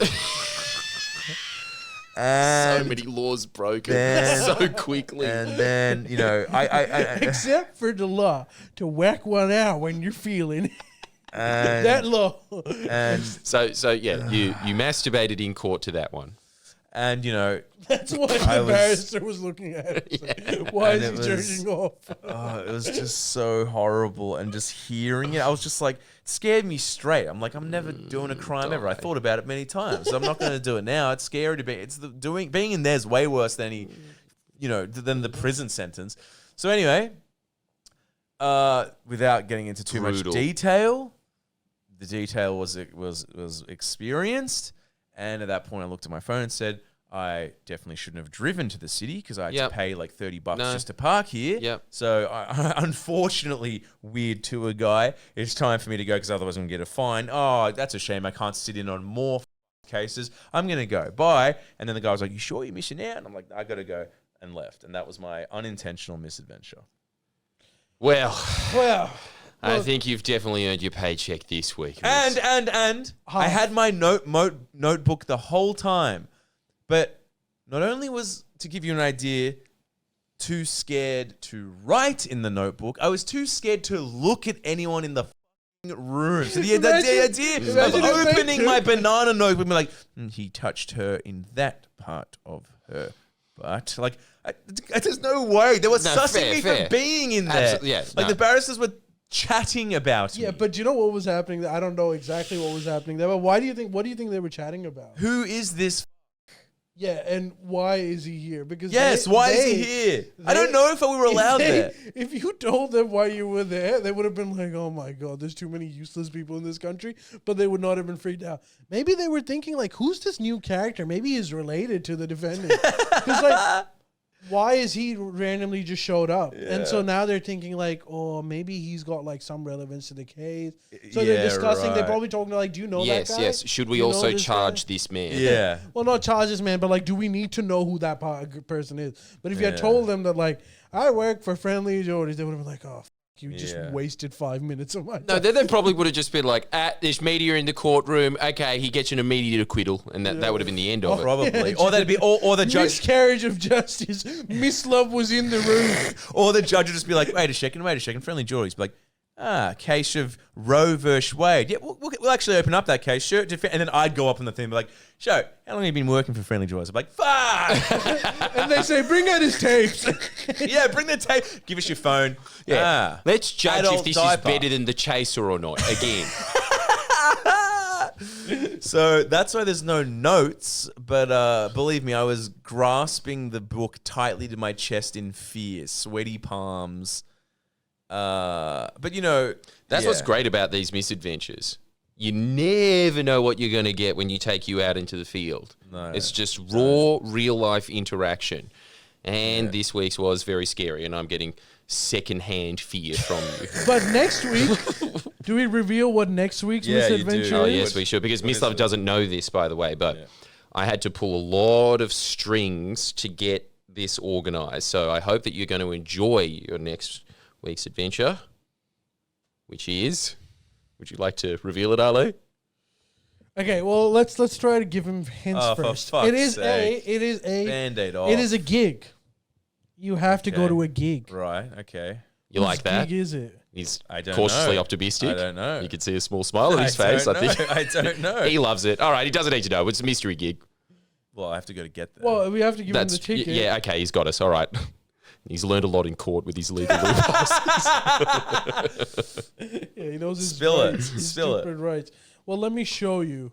And so many laws broken so quickly. And then I except for the law to whack one out when you're feeling that law. And so you masturbated in court to that one. And that's why the barrister was looking at it. Why is he jerking off? It was just so horrible, and just hearing it, I was just like, it scared me straight. I'm like, I'm never doing a crime ever. I thought about it many times, so I'm not going to do it now. It's scary to be. Being in there is way worse than than the prison sentence. So anyway, without getting into too much detail, the detail was experienced. And at that point, I looked at my phone and said, I definitely shouldn't have driven to the city because I had to pay like $30 just to park here. Yep. So, unfortunately, weird tour guy, it's time for me to go because otherwise I'm going to get a fine. Oh, that's a shame. I can't sit in on more cases. I'm going to go. Bye. And then the guy was like, you sure you're missing out? And I'm like, I got to go, and left. And that was my unintentional misadventure. Well. I think you've definitely earned your paycheck this week. And I had my notebook the whole time. But not only was, to give you an idea, too scared to write in the notebook, I was too scared to look at anyone in the room. So the idea of opening my banana notebook and be like, he touched her in that part of her butt. Like, there's no way. There was sussing me for being in there. The barristers were chatting about me. Yeah, but you know what was happening? I don't know exactly what was happening there, but what do you think they were chatting about? Who is this? Yeah, and why is he here? Because why is he here? I don't know if we were allowed there. If you told them why you were there, they would have been like, oh my God, there's too many useless people in this country, but they would not have been freaked out. Maybe they were thinking like, who's this new character? Maybe he's related to the defendant. Because like, why is he randomly just showed up? Yeah. And so now they're thinking like, oh, maybe he's got like some relevance to the case. So they're discussing, they're probably talking to like, do you know that guy? Yes. Should we also charge this man? Yeah. Well, not charge this man, but like, do we need to know who that person is? But if you had told them that like, I work for Friendlyjordies, they would have been like, oh, you just wasted 5 minutes of my time. No, they probably would have just been like, there's media in the courtroom. Okay, he gets an immediate acquittal. And that would have been the end of it. Probably. Yeah, or that'd be, or the judge. Miscarriage of justice. Mislav was in the room. Or the judge would just be like, wait a second. Friendlyjordies. Be like, case of Roe versus Wade. Yeah, we'll actually open up that case. Sure. And then I'd go up on the thing and be like, how long have you been working for Friendlyjordies? I'm like, fuck. And they say, bring out his tapes. Yeah, bring the tape. Give us your phone. Yeah. Let's judge if this is better than The Chaser or not. Again. So that's why there's no notes. But believe me, I was grasping the book tightly to my chest in fear. Sweaty palms. But that's what's great about these misadventures. You never know what you're going to get when you take you out into the field. No, it's just raw, real life interaction. And this week's was very scary, and I'm getting secondhand fear from you. But next week, do we reveal what next week's misadventure is? Oh, yes, we should, because Mislav doesn't know this, by the way, but I had to pull a lot of strings to get this organized. So I hope that you're going to enjoy your next week's adventure, which is... Would you like to reveal it, Ali? Okay, well let's try to give him hints first. For fuck's It is sake. a Band-Aid off. It is a gig. You have to go Okay. to a gig. Right, okay. You like Whose that? gig is it? He's I don't cautiously know. optimistic. I don't know. You can see a small smile on his face. I think I don't know. he loves it. All right, he doesn't need to know. It's a mystery gig. Well, I have to go to get there. Well, we have to give him the Y- ticket. yeah, okay, he's got us. All right. He's learned a lot in court with his legal loopholes. Yeah, he knows his Spill it. rights, his Spill it. stupid rights. Well, let me show you,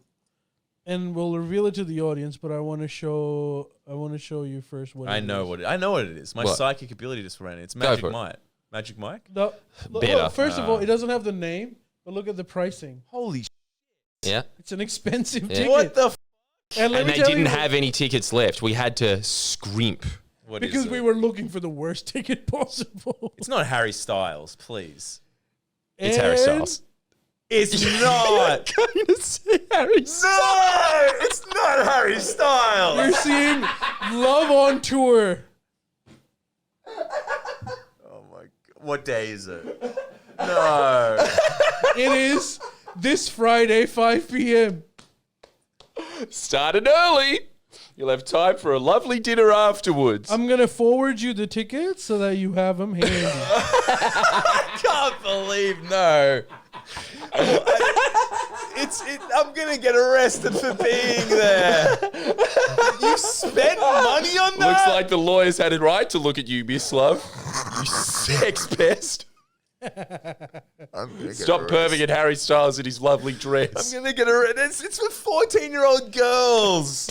and we'll reveal it to the audience. But I want to show you first what I know what it is. My What? psychic ability just ran. It's Go Magic for it. Mike. Magic Mike? No, Better. well, first of all, it doesn't have the name, but look at the pricing. Holy Yeah. It's an expensive Yeah. ticket. What the f? And let And me they tell didn't you, have any tickets left. We had to scrimp. What is because it? we were looking for the worst ticket possible. It's not Harry Styles, please. It's Harry Styles. It's not. Going to see Harry Styles. No, it's not Harry You're Styles. seeing Love on Tour. Oh my god. What day is it? No. It is this Friday, 5 p.m. Started early. You'll have time for a lovely dinner afterwards. I'm going to forward you the tickets so that you have them handy. Can't believe no. I'm gonna get arrested for being there. You spent money on that? Looks like the lawyers had it right to look at you, Mislav. You sex pest. Stop perving at Harry Styles in his lovely dress. I'm gonna get arrested. It's for 14-year-old girls.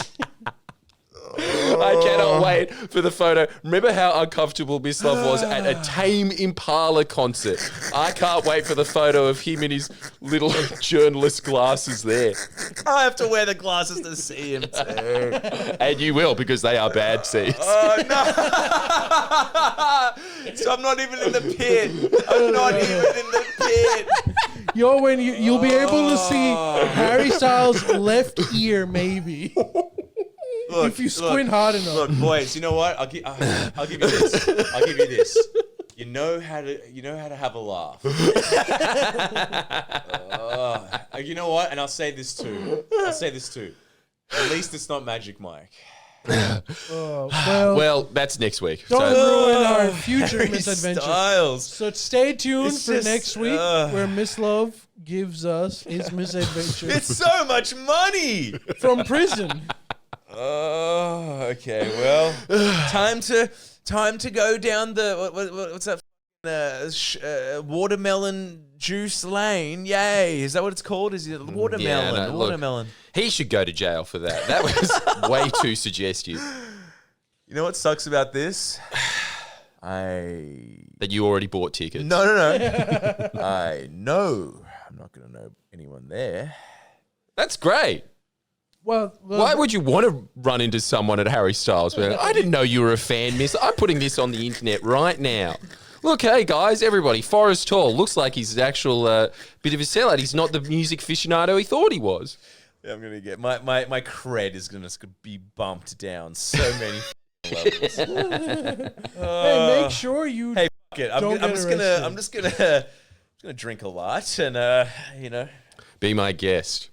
I cannot wait for the photo. Remember how uncomfortable Mislav was at a Tame Impala concert? I can't wait for the photo of him in his little journalist glasses there. I have to wear the glasses to see him too. And you will, because they are bad seats. Oh no! So I'm not even in the pit. I'm not even in the pit. Yo, when you'll be able to see Harry Styles' left ear, maybe. Look, If you squint hard enough. Look, boys, you know what? I'll give you this. I'll give you this. You know how to have a laugh. You know what? And I'll say this too. At least it's not Magic Mike. Well, that's next week. Don't So, ruin our future Harry misadventure. Styles. So stay tuned It's for just, next week where Mislav gives us his misadventure It's so much money. from prison. Oh, okay. Well, time to go down the what's that? Watermelon juice lane. Yay! Is that what it's called? Is it watermelon? no, look. Watermelon. he should go to jail for that. That was way too suggestive. You know what sucks about this? That you already bought tickets. No. I know I'm not going to know anyone there. That's great. Well, Why would you want to run into someone at Harry Styles? I didn't know you were a fan, miss. I'm putting this on the internet right now. Look, hey, guys, everybody, Forrest Tall looks like he's an actual bit of a sellout. He's not the music aficionado he thought he was. Yeah, I'm going to get my cred is going to be bumped down so many levels. hey, make sure you Hey, fuck it. don't get arrested. I'm just gonna drink a lot and Be my guest.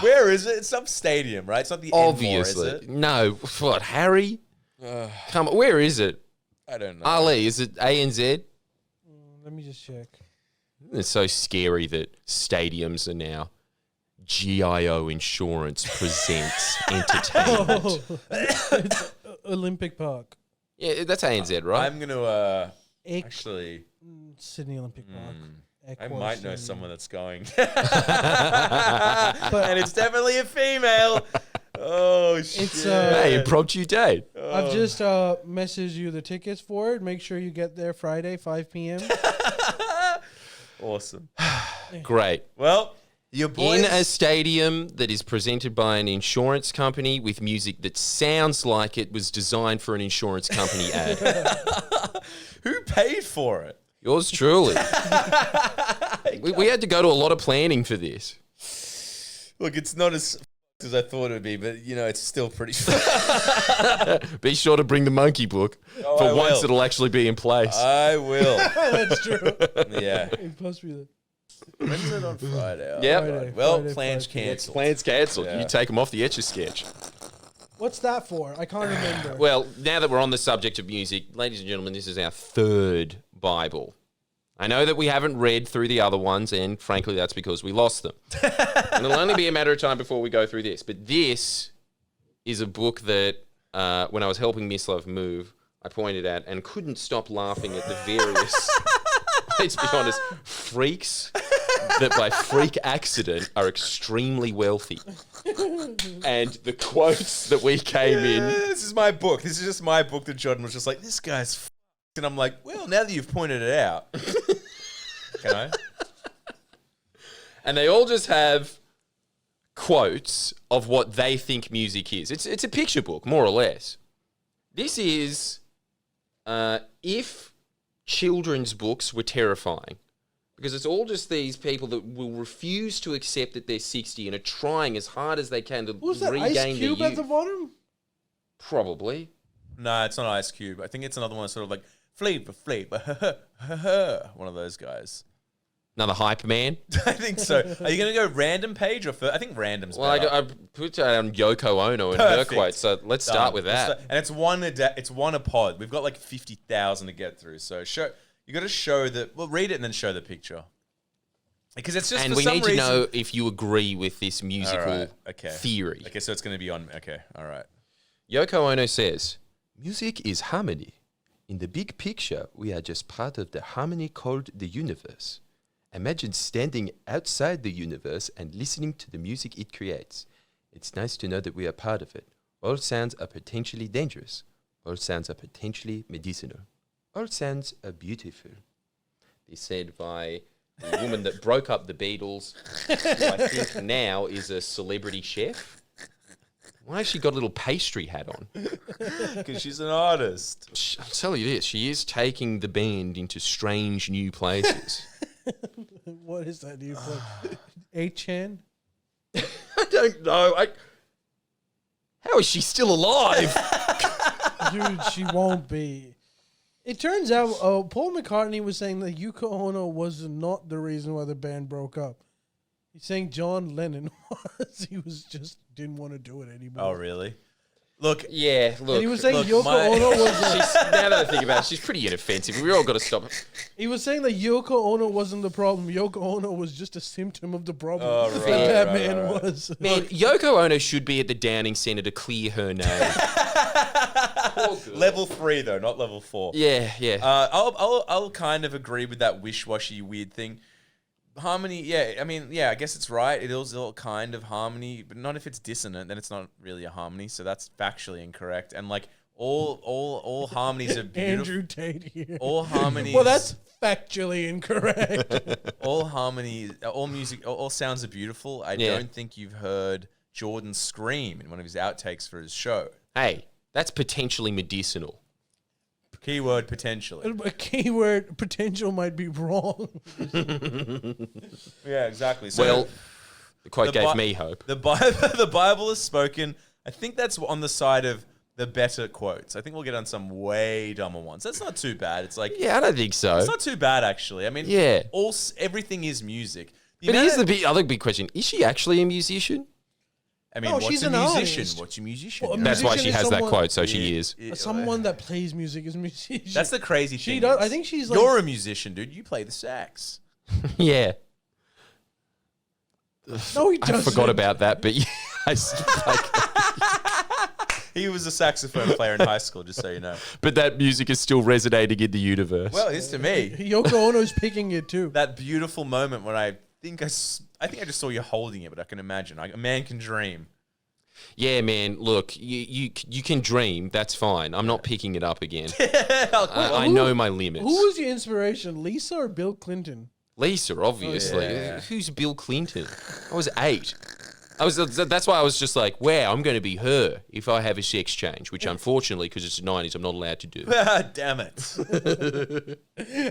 Where is it? It's some stadium, right? It's not the Obviously. Enmore, is it? No. What, Harry? Come on. Where is it? I don't know. Ali, is it ANZ? Let me just check. It's so scary that stadiums are now GIO Insurance presents entertainment. It's Olympic Park. Yeah, that's ANZ, right? I'm gonna Ek- actually. Sydney Olympic Park. I might know someone that's going, But and it's definitely a female. Oh shit! It's, Hey, impromptu date. I've just messaged you the tickets for it. Make sure you get there Friday, 5 p.m. Awesome. Great. Well, your boys. In a stadium that is presented by an insurance company with music that sounds like it was designed for an insurance company ad. Who paid for it? Yours truly. we had to go to a lot of planning for this. Look, it's not as as I thought it would be, but it's still pretty. Be sure to bring the monkey book. Oh, For I once, will. it'll actually be in place. I will. That's true. Yeah. It must be that. When's it on Friday? Oh, Yep. God. Well, Friday, plans Friday. cancelled. Plans cancelled. Yeah. You take them off the Etch-a-Sketch. What's that for? I can't remember. Well, now that we're on the subject of music, ladies and gentlemen, this is our third Bible. I know that we haven't read through the other ones, and frankly, that's because we lost them. And it'll only be a matter of time before we go through this. But this is a book that, when I was helping Mislav move, I pointed at and couldn't stop laughing at the various, let's be honest, freaks that by freak accident are extremely wealthy. And the quotes that we came in. This is my book. This is just my book that Jordan was just like, this guy's f***. And I'm like, well, now that you've pointed it out. Can I? And they all just have quotes of what they think music is. It's a picture book, more or less. This is if children's books were terrifying. Because it's all just these people that will refuse to accept that they're 60 and are trying as hard as they can to Who's that regain Ice Cube their at the youth. bottom? Probably. No, it's not Ice Cube. I think it's another one sort of like, flavor, one of those guys. Another hype man. I think so. Are you going to go random page or first? I think random's Well, better. I put down Yoko Ono and her Perfect. quote, so let's Done. start with Let's that. start- And it's one a pod. We've got like 50,000 to get through. So you got to show read it and then show the picture. Because it's just And for we some need reason, to know if you agree with this musical All right, okay. theory. Okay, so it's going to be on. Okay, all right. Yoko Ono says, music is harmony. In the big picture, we are just part of the harmony called the universe. Imagine standing outside the universe and listening to the music it creates. It's nice to know that we are part of it. All sounds are potentially dangerous. All sounds are potentially medicinal. All sounds are beautiful. This said by the woman that broke up the Beatles, who I think now is a celebrity chef. Why has she got a little pastry hat on? Because she's an artist. I'll tell you this, she is taking the band into strange new places. What is that new place? 8chan? I don't know. How is she still alive? Dude, she won't be. It turns out Paul McCartney was saying that Yoko Ono was not the reason why the band broke up. He's saying John Lennon was. He was just didn't want to do it anymore. Oh, really? Look, Yeah, look. And he was saying look, Yoko Ono was. she's, now that I think about it, she's pretty inoffensive. We all got to stop. He was saying that Yoko Ono wasn't the problem. Yoko Ono was just a symptom of the problem. Oh, that right, that right, man right. was. Man, Yoko Ono should be at the Downing Centre to clear her name. level 3 though, not level 4. Yeah, yeah. I'll kind of agree with that wish-washy weird thing. Harmony, yeah. I mean, yeah. I guess it's right. It is all kind of harmony, but not if it's dissonant. Then it's not really a harmony. So that's factually incorrect. And like all harmonies are beautiful. Andrew Tate here. All harmonies. Well, that's factually incorrect. all harmonies. All music. All sounds are beautiful. I Yeah. don't think you've heard Jordan scream in one of his outtakes for his show. Hey, that's potentially medicinal. Keyword potentially. A keyword potential might be wrong. Yeah, exactly. So Well, the quote the gave Bi- me hope. the Bible is spoken. I think that's on the side of the better quotes. I think we'll get on some way dumber ones. That's not too bad. It's like Yeah, I don't think so. it's not too bad actually. I mean, Yeah. everything is music. The But amount here's of- the other big question. Is she actually a musician? I mean, No, what's she's a an musician? artist. What's a musician? Well, a you know? That's why musician she is has that someone- quote, so she is. Someone that plays music is a musician. That's the crazy She thing. does. is I think she's like. you're a musician, dude. You play the sax. Yeah. No, he I doesn't. forgot about that, but yeah, I s- like, He was a saxophone player in high school, just so you know. but that music is still resonating in the universe. Well, it is to me. Yoko Ono's picking it too. That beautiful moment when I think I just saw you holding it, but I can imagine. A man can dream. yeah, man. Look, you can dream. That's fine. I'm not picking it up again. I Who- know my limits. Who was your inspiration, Lisa or Bill Clinton? Lisa, obviously. yeah. Who's Bill Clinton? I was 8. That's why I was just like, wow, I'm going to be her if I have a sex change, which unfortunately, because it's the 90s, I'm not allowed to do. Damn it.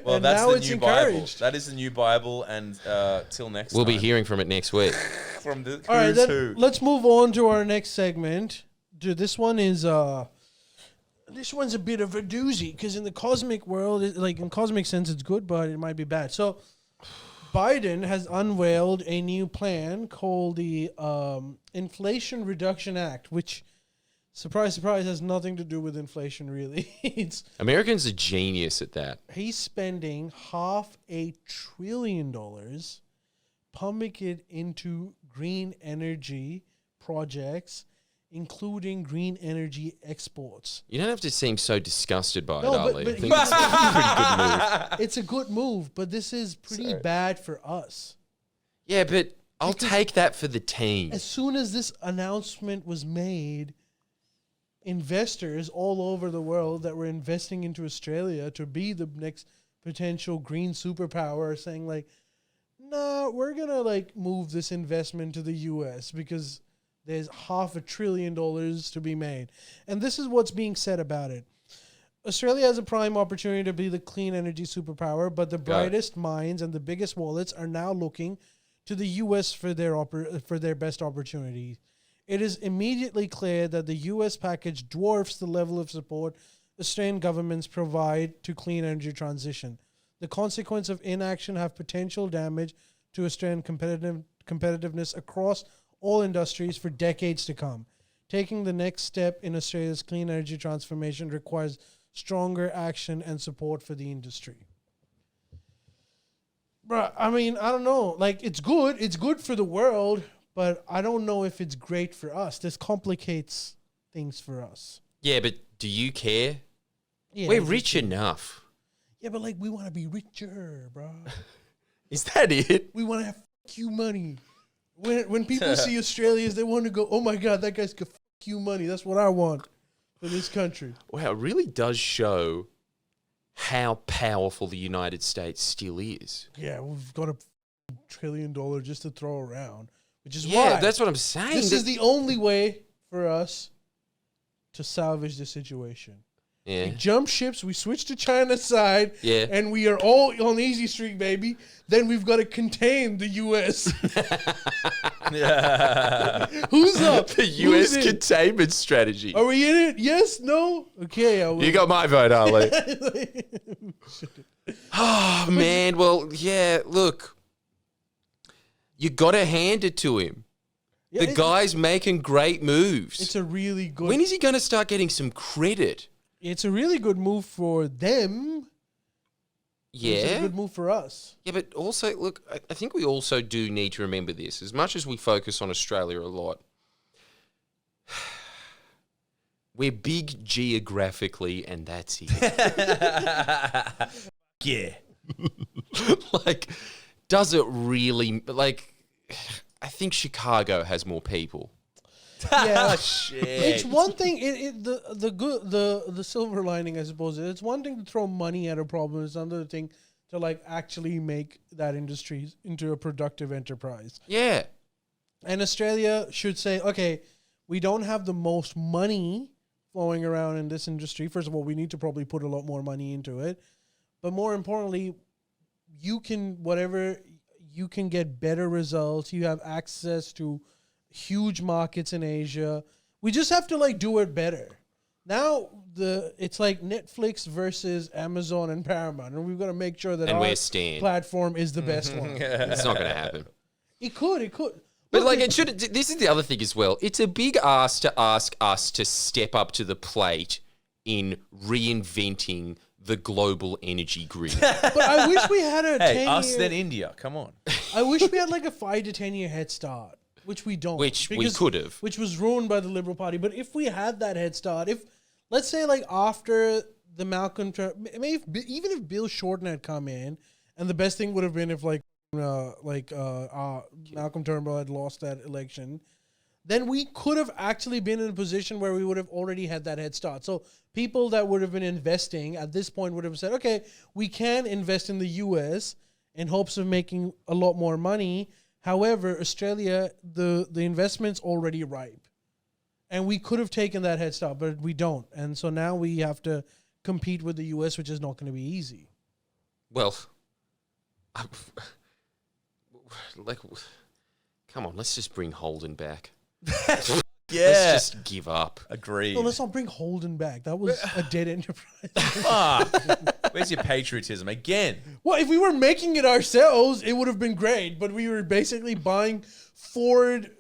Well, And that's now the it's new Bible. encouraged. That is the new Bible, and till next We'll time. be hearing from it next week. From the All right, who's then who. let's move on to our next segment. Dude, this one is this one's a bit of a doozy because in the cosmic world, like in cosmic sense, it's good, but it might be bad. So Biden has unveiled a new plan called the Inflation Reduction Act, which, surprise, surprise, has nothing to do with inflation, really. Americans are genius at that. He's spending $500 billion, pumping it into green energy projects, including green energy exports. You don't have to seem so disgusted by No, it, but- Ali. but I think it's a pretty good move. It's a good move, but this is pretty bad for us. Yeah, but I'll Because- take that for the team. As soon as this announcement was made, investors all over the world that were investing into Australia to be the next potential green superpower are saying like, nah, we're going to like move this investment to the US because there's $500 billion to be made. And this is what's being said about it. Australia has a prime opportunity to be the clean energy superpower, but the brightest minds and the biggest wallets are now looking to the US for their best opportunities. It is immediately clear that the US package dwarfs the level of support Australian governments provide to clean energy transition. The consequence of inaction have potential damage to Australian competitiveness across all industries for decades to come. Taking the next step in Australia's clean energy transformation requires stronger action and support for the industry. Bruh, I mean, I don't know. Like, it's good. It's good for the world, but I don't know if it's great for us. This complicates things for us. Yeah, but do you care? Yeah, We're rich enough. Yeah, but like, we want to be richer, bro. Is that it? We want to have fuck you money. When people see Australians, they want to go, oh my God, that guy's got fuck you money. That's what I want for this country. Wow, it really does show how powerful the United States still is. Yeah, we've got $1 trillion just to throw around, which is Yeah, why that's what I'm saying. this is the only way for us to salvage the situation. Yeah. We jump ships, we switch to China's side, Yeah. and we are all on easy street, baby. Then we've got to contain the U.S. Who's up? The Who's US in? containment strategy. Are we in it? Yes? No? Okay. You got my vote, Ali. Oh, man. Well, yeah, look. You got to hand it to him. Yeah, The guy's making great moves. It's a really good. When is he going to start getting some credit? It's a really good move for them. It's a Yeah. good move for us. Yeah, but also, look, I think we also do need to remember this. As much as we focus on Australia a lot, we're big geographically, and that's it. Yeah. Like, does it really, like, I think Chicago has more people. Yeah. Shit. It's one thing. The silver lining, I suppose, is it's one thing to throw money at a problem. It's another thing to like actually make that industry into a productive enterprise. Yeah. And Australia should say, okay, we don't have the most money flowing around in this industry. First of all, we need to probably put a lot more money into it. But more importantly, you can get better results. You have access to huge markets in Asia. We just have to like do it better. Now it's like Netflix versus Amazon and Paramount, and we've got to make sure that And our we're Stan. platform is the best one. It's not going to happen. It could. But Look, like it should. This is the other thing as well. It's a big ask to ask us to step up to the plate in reinventing the global energy grid. But I wish we had a Hey, 10 us year, then India. Come on. I wish we had like a 5 to 10 year head start, which we don't. Which we could have. Which was ruined by the Liberal Party. But if we had that head start, if let's say like after the Malcolm, maybe even if Bill Shorten had come in, and the best thing would have been if Malcolm Turnbull had lost that election, then we could have actually been in a position where we would have already had that head start. So people that would have been investing at this point would have said, okay, we can invest in the US in hopes of making a lot more money. However, Australia, the investment's already ripe. And we could have taken that head start, but we don't. And so now we have to compete with the US, which is not going to be easy. Well, like, come on, let's just bring Holden back. Yeah. Let's just give up. Agreed. No, let's not bring Holden back. That was a dead enterprise. Fuck. Where's your patriotism again? Well, if we were making it ourselves, it would have been great. But we were basically buying Ford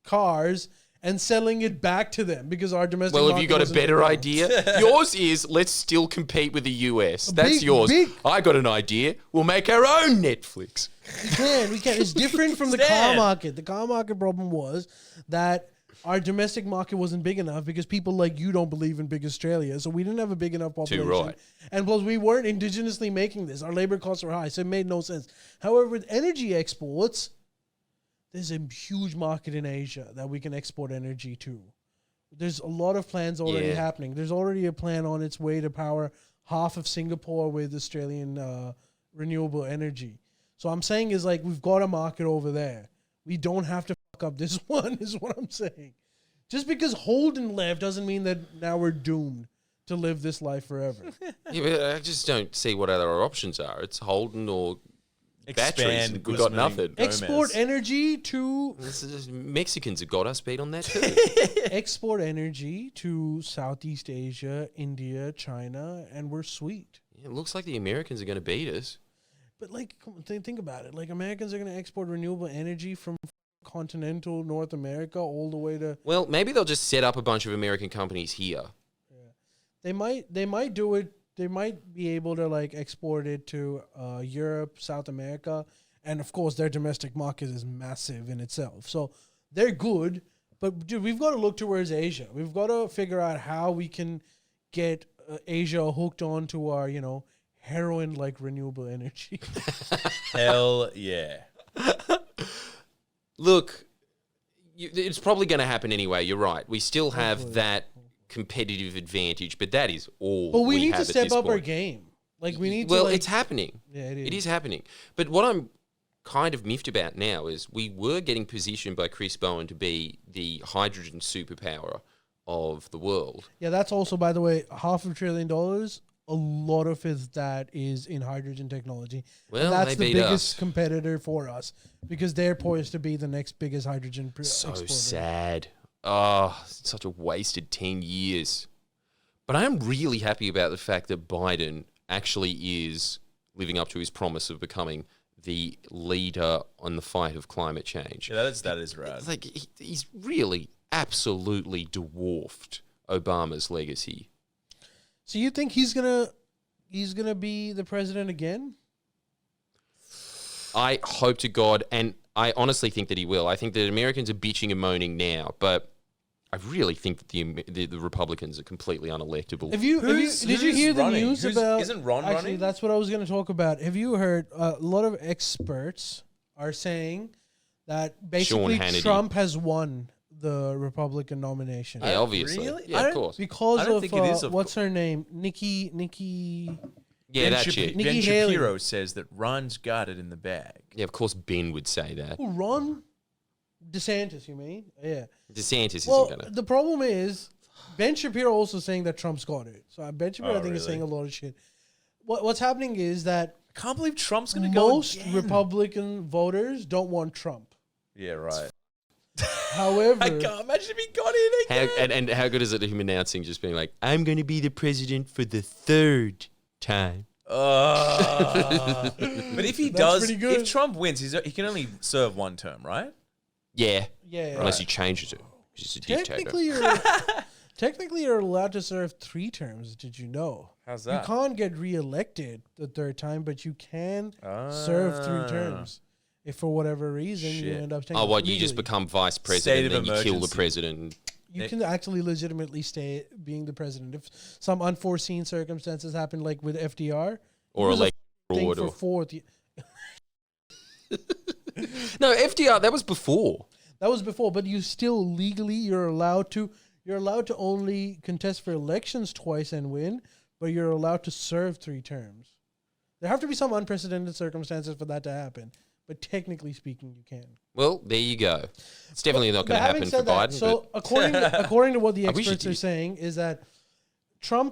cars and selling it back to them because our domestic Well, have market you got a wasn't better doing well. idea? Yours is, let's still compete with the US. That's big- yours. big- I got an idea. We'll make our own Netflix. We can. It's different from the car Stan. market. The car market problem was that our domestic market wasn't big enough because people like you don't believe in big Australia. So we didn't have a big enough population. right. And plus, we weren't indigenously making this. Our labor costs were high, so it made no sense. However, with energy exports, there's a huge market in Asia that we can export energy to. There's a lot of plans already happening. There's already a plan on its way to power half of Singapore with Australian renewable energy. So I'm saying is like we've got a market over there. We don't have to fuck up this one is what I'm saying. Just because Holden left doesn't mean that now we're doomed to live this life forever. Yeah, but I just don't see what other options are. It's Holden or batteries. We've got Guzman, nothing. Gomez. Export energy to Mexicans have got us beat on that too. export energy to Southeast Asia, India, China, and we're sweet. It looks like the Americans are going to beat us. But like, come on, think about it. Like Americans are going to export renewable energy from continental North America all the way to. Well, maybe they'll just set up a bunch of American companies here. They might do it. They might be able to like export it to Europe, South America, and of course their domestic market is massive in itself. So they're good, but dude, we've got to look towards Asia. We've got to figure out how we can get Asia hooked onto our, heroin like renewable energy. Hell yeah. Look, it's probably going to happen anyway. You're right. We still have that competitive advantage, but that is all. But we need have to at step this up our point. game. Like we need Well, to. it's happening. Yeah, it is. It is happening. But what I'm kind of miffed about now is we were getting positioned by Chris Bowen to be the hydrogen superpower of the world. Yeah, that's also, by the way, $500 billion. A lot of that is in hydrogen technology. Well, And that's they the beat biggest us. competitor for us because they're poised to be the next biggest hydrogen So exporter. sad. Oh, it's such a wasted 10 years. But I am really happy about the fact that Biden actually is living up to his promise of becoming the leader on the fight of climate change. Yeah, that is rad. It's like he's really absolutely dwarfed Obama's legacy. So you think he's gonna be the president again? I hope to God, and I honestly think that he will. I think that Americans are bitching and moaning now, but I really think that the Republicans are completely unelectable. Did you hear the running? news about? Isn't Ron actually, running? that's what I was going to talk about. Have you heard? A lot of experts are saying that basically Hannity. Trump has won the Republican nomination. Yeah, obviously. Really? Yeah, of course. Because I don't of, think it is, of what's her name? Nikki. Yeah, Ben that Shap- chick. Nikki Ben Haley. Shapiro says that Ron's got it in the bag. Yeah, of course Ben would say that. Who, Ron DeSantis, you mean? Yeah. DeSantis Well, isn't going to. the problem is Ben Shapiro also saying that Trump's got it. So Ben Shapiro, I think, is really? saying a lot of shit. What's happening is that I can't believe Trump's going to go most again. Republican voters don't want Trump. Yeah, right. However, I can't imagine if he got it again. And how good is it him announcing, just being like, I'm going to be the president for the third time. But if he That's does, pretty good. if Trump wins, he can only serve one term, right? Yeah. yeah, Unless he changes it. He's a dictator. technically you're allowed to serve 3 terms. Did you know? How's You can't get reelected the third time, but you can serve 3 terms. If for whatever reason you Shit. end up taking Oh, what? You legally. just become vice State president of and then you kill the emergency. president. You can actually legitimately stay being the president if some unforeseen circumstances happen, like with FDR. Or He was a elect thing fraud. for Or... 4th. No, FDR, that was before. That was before, but you still legally you're allowed to only contest for elections twice and win, but you're allowed to serve 3 terms. There have to be some unprecedented circumstances for that to happen, but technically speaking, you can. Well, there you go. It's definitely not going to Having happen for said that, Biden. so according to what the I wish it experts are did. saying is that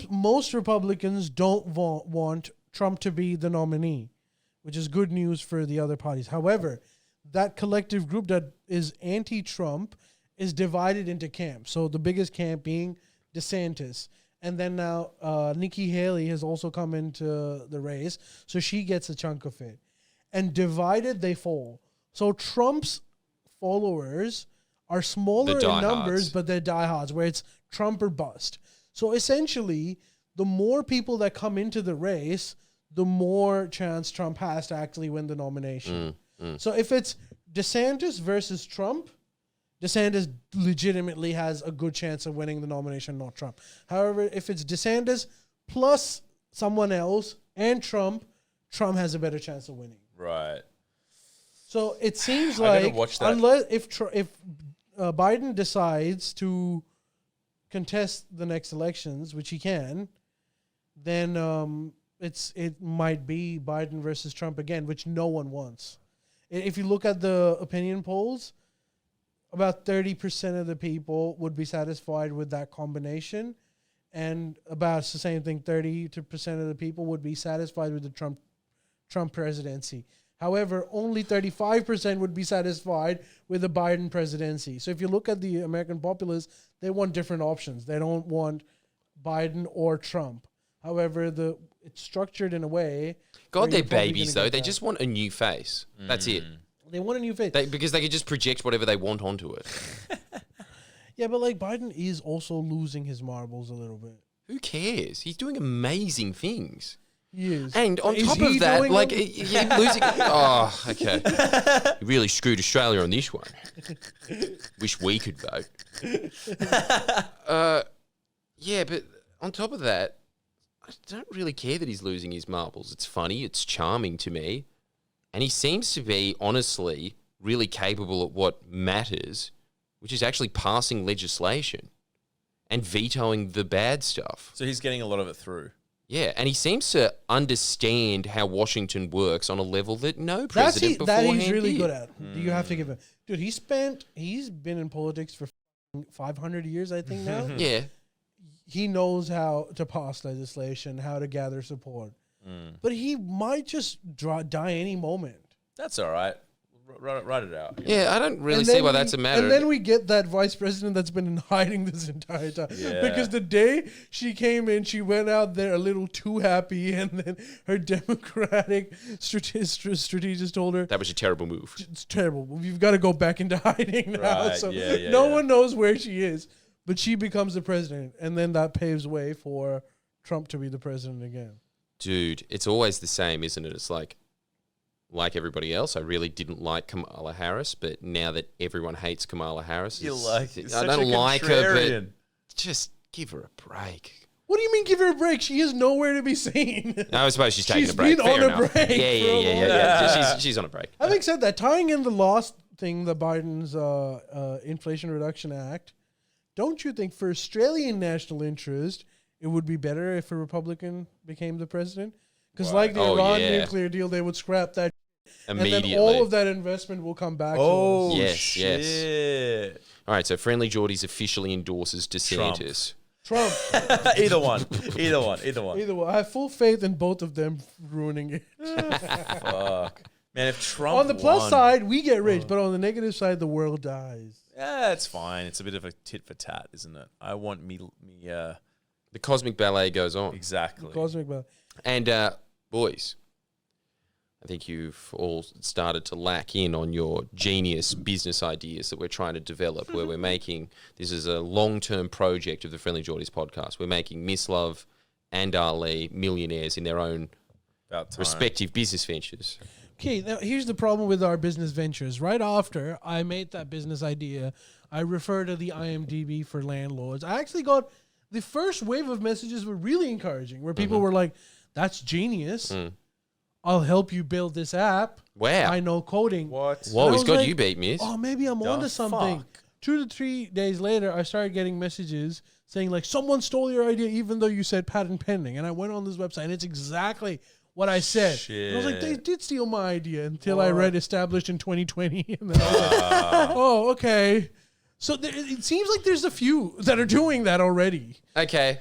most Republicans don't want Trump to be the nominee, which is good news for the other parties. However, that collective group that is anti-Trump is divided into camps. So the biggest camp being DeSantis. And then now Nikki Haley has also come into the race. So she gets a chunk of it. And divided, they fall. So Trump's followers are smaller in numbers, but they're diehards, where it's Trump or bust. So essentially, the more people that come into the race, the more chance Trump has to actually win the nomination. So if it's DeSantis versus Trump, DeSantis legitimately has a good chance of winning the nomination, not Trump. However, if it's DeSantis plus someone else and Trump has a better chance of winning. Right. So it seems like unless if Biden decides to contest the next elections, which he can, then it might be Biden versus Trump again, which no one wants. If you look at the opinion polls, about 30% of the people would be satisfied with that combination, and about the same thing, 30% of the people would be satisfied with the Trump presidency. However, only 35% would be satisfied with the Biden presidency. So if you look at the American populace, they want different options. They don't want Biden or Trump. However, it's structured in a way. God, they're babies, though. They just want a new face. That's it. They want a new face. Because they could just project whatever they want onto it. Yeah, but like Biden is also losing his marbles a little bit. Who cares? He's doing amazing things. He is. And on top of that, like, losing... Oh, okay. He really screwed Australia on this one. Wish we could vote. Yeah, but on top of that, I don't really care that he's losing his marbles. It's funny. It's charming to me. And he seems to be, honestly, really capable at what matters, which is actually passing legislation and vetoing the bad stuff. So he's getting a lot of it through. Yeah, and he seems to understand how Washington works on a level that no president beforehand that he's really did. good at. You have to give him. Dude, he's been in politics for 500 years, I think now. Yeah. He knows how to pass legislation, how to gather support. But he might just die any moment. That's all right. Write it out. Yeah, I don't really see why that's a matter. And then we get that vice president that's been in hiding this entire time. Yeah. Because the day she came in, she went out there a little too happy, and then her Democratic strategist told her, that was a terrible move. It's terrible. You've got to go back into hiding now. Right. So Yeah, no one knows where she is. But she becomes the president, and then that paves way for Trump to be the president again. Dude, it's always the same, isn't it? It's like everybody else, I really didn't like Kamala Harris, but now that everyone hates Kamala Harris, I don't like her, but just give her a break. What do you mean give her a break? She is nowhere to be seen. No, I suppose she's taking a break. She's been on a break. Yeah. She's on a break. Having said that, tying in the last thing, the Biden's Inflation Reduction Act, don't you think for Australian national interest, it would be better if a Republican became the president? Because like the Iran nuclear deal, they would scrap that immediately. And then all of that investment will come back to us. Yes. All right, so Friendlyjordies officially endorses DeSantis. Trump. Either one. I have full faith in both of them ruining it. Fuck. Man, if Trump on the plus side, we get rich, but on the negative side, the world dies. Yeah, it's fine. It's a bit of a tit for tat, isn't it? I want me the cosmic ballet goes on. Exactly. The cosmic ballet. And boys, I think you've all started to lack in on your genius business ideas that we're trying to develop, where we're making, this is a long-term project of the Friendlyjordies podcast. We're making Mislav and Ali millionaires in their own respective business ventures. Okay, now here's the problem with our business ventures. Right after I made that business idea, I referred to the IMDb for landlords. I actually got the first wave of messages were really encouraging, where people were like, that's genius. I'll help you build this app. Wow. I know coding. What? Whoa, he's got you beat, miss. Oh, maybe I'm onto something. 2 to 3 days later, I started getting messages saying, like, someone stole your idea even though you said patent pending. And I went on this website, and it's exactly what I said. And I was like, they did steal my idea until I read established in 2020. And then I was like, oh, okay. So it seems like there's a few that are doing that already. Okay.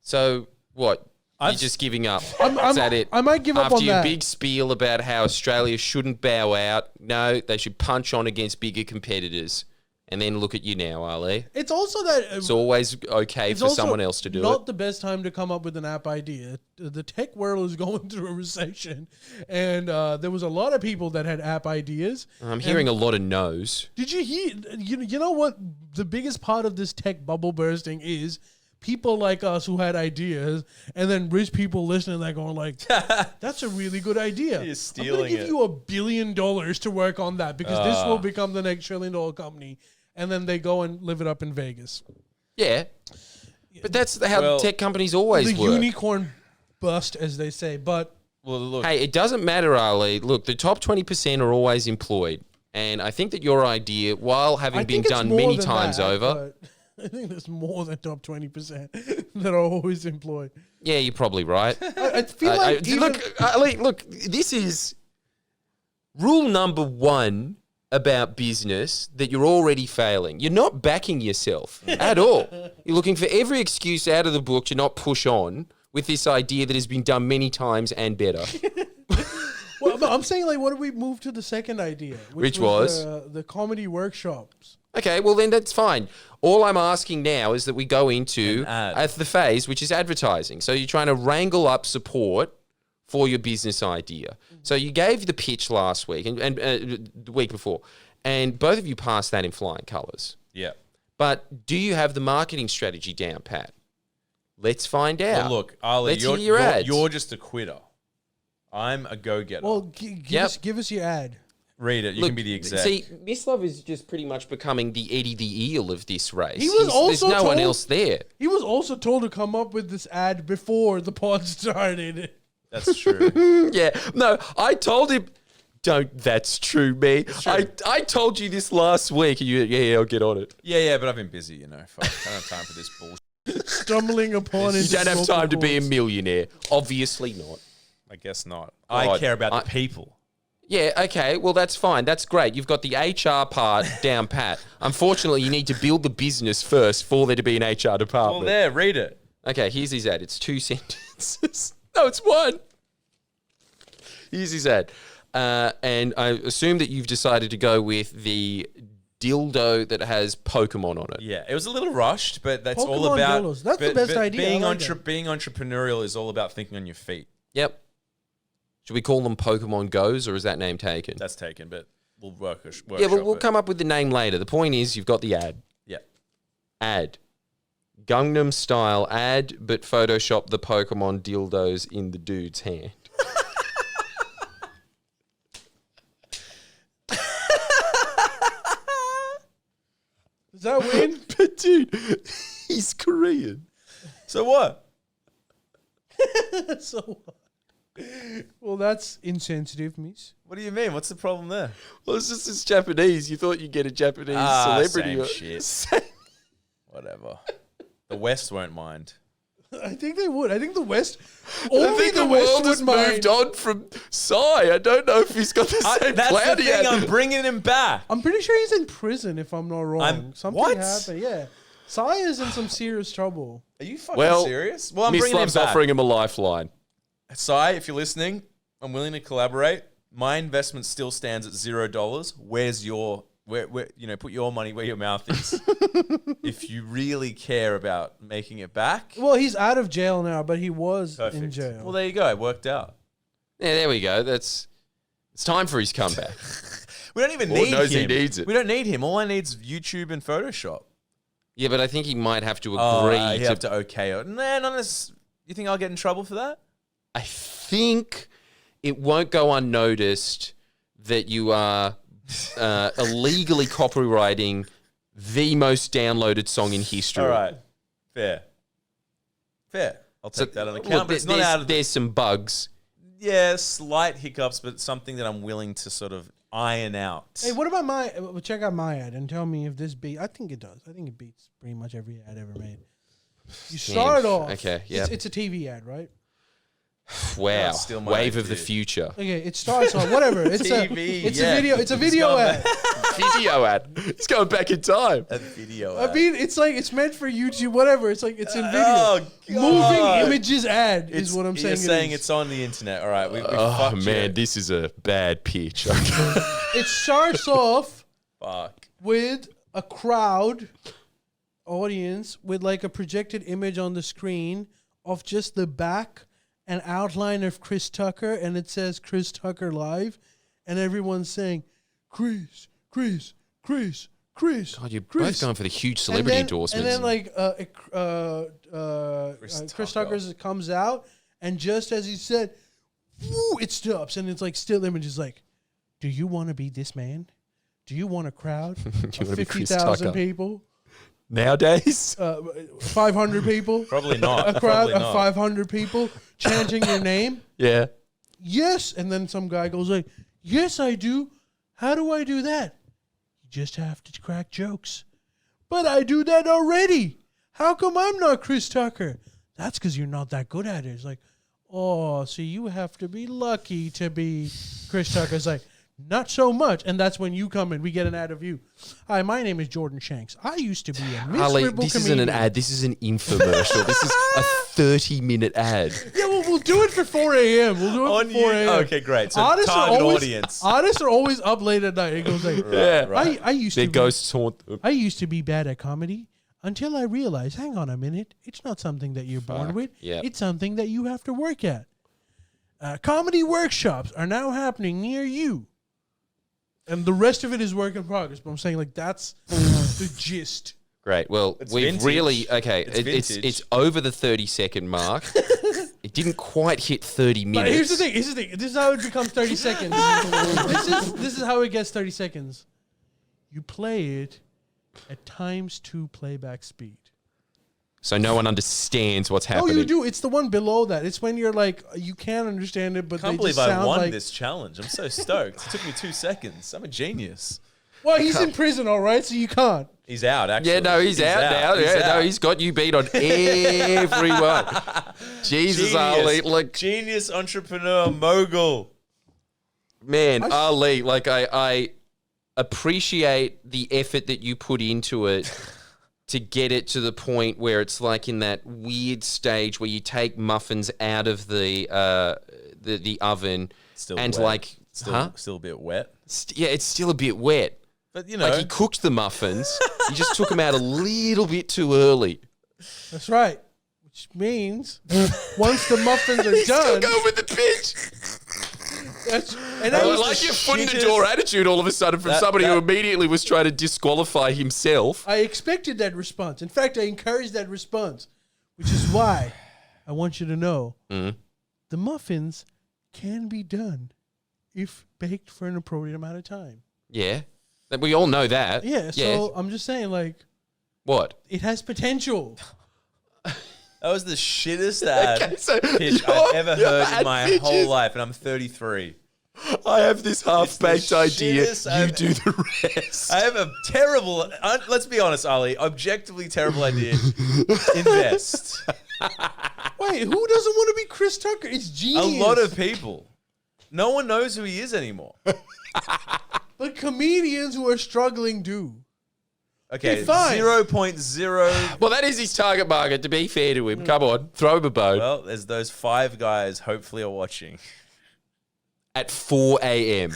So what? You're just giving up. Is that it? I might give up on that. After your big spiel about how Australia shouldn't bow out, no, they should punch on against bigger competitors. And then look at you now, Ali. It's also that It's always okay it's for also someone else to do not it. the best time to come up with an app idea. The tech world is going through a recession, and there was a lot of people that had app ideas. I'm hearing a lot of no's. Did you hear? You know what the biggest part of this tech bubble bursting is? People like us who had ideas, and then rich people listening, they're going like, "That's a really good idea. You're I'm stealing going to give it." you $1 billion to work on that because this will become the next $1 trillion company." And then they go and live it up in Vegas. Yeah. But that's how tech companies always The work. unicorn bust, as they say. But Well, look. Hey, it doesn't matter, Ali. Look, the top 20% are always employed. And I think that your idea, while having been done many times over... I think there's more than top 20% that are always employed. Yeah, you're probably right. I feel like look, Ali, look, this is rule number 1 about business that you're already failing. You're not backing yourself at all. You're looking for every excuse out of the book to not push on with this idea that has been done many times and better. Well, but I'm saying, like, what if we move to the second idea? Which was? The comedy workshops. Okay, well then that's fine. All I'm asking now is that we go into at the phase, which is advertising. So you're trying to wrangle up support for your business idea. So you gave the pitch last week and the week before, and both of you passed that in flying colours. Yeah. But do you have the marketing strategy down, Pat? Let's find out. Well, look, Ali, Let's hear your ads. you're just a quitter. I'm a go-getter. Well, give us your ad. Read it. You can be the exec. See, Mislav is just pretty much becoming the Eddie the Eel of this race. He was also There's no one told- else there. He was also told to come up with this ad before the pod started. That's true. Yeah, no, I told him, that's true, me. I told you this last week, and yeah, I'll get on it. Yeah, but I've been busy, you know. Fuck, I don't have time for this bullshit. Stumbling upon You his don't have time to be a vocal millionaire. Obviously not. I guess not. God, I care about the people. Yeah, okay, well, that's fine. That's great. You've got the HR part down pat. Unfortunately, you need to build the business first for there to be an HR department. Well, there, read it. Okay, here's his ad. It's 2 sentences. No, it's 1. Here's his ad. And I assume that you've decided to go with the dildo that has Pokemon on it. Yeah, it was a little rushed, but that's all Pokemon about... dildos. That's the best idea. Being, I like that. being entrepreneurial is all about thinking on your feet. Yep. Should we call them Pokemon Goes, or is that name taken? That's taken, but we'll workshop Yeah, but we'll it. come up with the name later. The point is, you've got the ad. Yeah. Ad. Gangnam style ad, but Photoshop the Pokemon dildos in the dude's hand. Does that win? But dude, he's Korean. So what? So, well, that's insensitive, miss. What do you mean? What's the problem there? Well, it's Japanese. You thought you'd get a Japanese celebrity. Same shit. Whatever. The West won't mind. I think they would. I think the West. I Only think the West world has would mind. moved on from Psy. I don't know if he's got the same That's cloud the he thing. had. I'm bringing him back. I'm pretty sure he's in prison, if I'm not wrong. Something what? happened. Yeah, Sai is in some serious trouble. Are you fucking Well, serious? Well, I'm bringing him Mislav's back. offering him a lifeline. Sai, if you're listening, I'm willing to collaborate. My investment still stands at $0. Where's your... Where, put your money where your mouth is. If you really care about making it back. Well, he's out of jail now, but he was in Perfect. jail. Well, there you go. It worked out. Yeah, there we go. It's time for his comeback. We don't even Lord need knows him. he needs it. We don't need him. All I need is YouTube and Photoshop. Yeah, but I think he might have to agree You have to okay it. Nah, not this. You think I'll get in trouble for that? I think it won't go unnoticed that you are illegally copywriting the most downloaded song in history. All right. Fair. I'll take that on account, Look, but it's not out of... there's some bugs. Yeah, slight hiccups, but something that I'm willing to sort of iron out. Hey, what about check out my ad and tell me if this beat. I think it does. I think it beats pretty much every ad ever made. You start off. Okay, yeah. It's a TV ad, right? Wow. Still my Wave of the idea. future. Okay, it starts off. Whatever. It's TV, It's yeah. a video. It's a video ad. Video ad. He's going back in time. A video I ad. mean, it's like it's meant for YouTube. Whatever. It's like it's in video. Oh, God. Moving images ad is It's- what I'm saying. You're saying it is. it's on the internet. All right. We Oh, fucked man, you. this is a bad pitch. It starts off Fuck. with a crowd audience with like a projected image on the screen of just the back and outline of Chris Tucker, and it says Chris Tucker live, and everyone's saying, Chris. God, you're both going for the huge celebrity endorsements. And then like Chris Tucker comes out, and just as he said, woo, it stops, and it's like still images like, do you want to be this man? Do you want a crowd of 50,000 people? Nowadays? 500 people? Probably not. A crowd of 500 people chanting your name? Yeah. Yes. And then some guy goes like, yes, I do. How do I do that? You just have to crack jokes. But I do that already. How come I'm not Chris Tucker? That's because you're not that good at it. It's like, oh, so you have to be lucky to be Chris Tucker. It's like, not so much. And that's when you come in. We get an ad of you. Hi, my name is Jordan Shanks. I used to be a miserable comedian. This isn't an ad. This is an infomercial. This is a 30-minute ad. Yeah, well, we'll do it for 4 a.m. We'll do it for 4 a.m. Okay, great. So target audience. Artists are always up late at night. It goes like, Right. I used Their to ghosts haunt them. I used to be bad at comedy until I realized, hang on a minute, it's not something that you're born with. Yeah. It's something that you have to work at. Comedy workshops are now happening near you. And the rest of it is work in progress. But I'm saying, like, that's the gist. Great. Well, we've vintage. really It's it's over the 30-second mark. It didn't quite hit 30 minutes. But here's the thing. This is how it becomes 30 seconds. This is how it gets 30 seconds. You play it at ×2 playback speed. So no one understands what's happening. Oh, you do. It's the one below that. It's when you're like, you can't understand it, but I can't they believe just I sound won like... this challenge. I'm so stoked. It took me 2 seconds. I'm a genius. Well, he's in prison, all right, so you can't. He's out, actually. Yeah, no, he's out now. No, he's got you beat on everyone. Jesus, Ali. Like, genius, entrepreneur, mogul. Man, Ali, like I appreciate the effort that you put into it to get it to the point where it's like in that weird stage where you take muffins out of the oven Still and wet. like, Still a bit wet. Yeah, it's still a bit wet. But, you know. Like he cooked the muffins, he just took them out a little bit too early. That's right. Which means once the muffins are He's done... still going with the pitch. I like your foot in the door attitude all of a sudden from somebody who immediately was trying to disqualify himself. I expected that response. In fact, I encouraged that response, which is why I want you to know the muffins can be done if baked for an appropriate amount of time. Yeah. We all know that. Yeah, so I'm just saying, like... What? It has potential. That was the shittest ad pitch I've ever heard in my whole life, and I'm 33. I have this half-baked idea. shittest You do the rest. I have a terrible, let's be honest, Ali, objectively terrible idea. Invest. Wait, who doesn't want to be Chris Tucker? It's genius. A lot of people. No one knows who he is anymore. But comedians who are struggling do. Okay, fine. 0.0. Well, that is his target market, to be fair to him. Come on, throw him a bone. Well, there's those 5 guys hopefully are watching. At 4 a.m.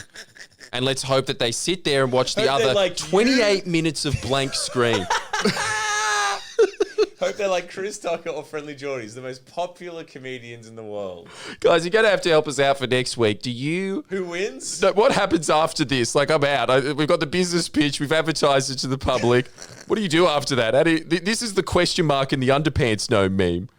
And let's hope that they sit there and watch the Hope they're other like 28 minutes of blank screen. Hope they're like Chris Tucker or Friendlyjordies, the most popular comedians in the world. Guys, you're going to have to help us out for next week. Do you... Who wins? No, what happens after this? Like, I'm out. We've got the business pitch. We've advertised it to the public. What do you do after that? This is the question mark in the underpants no meme.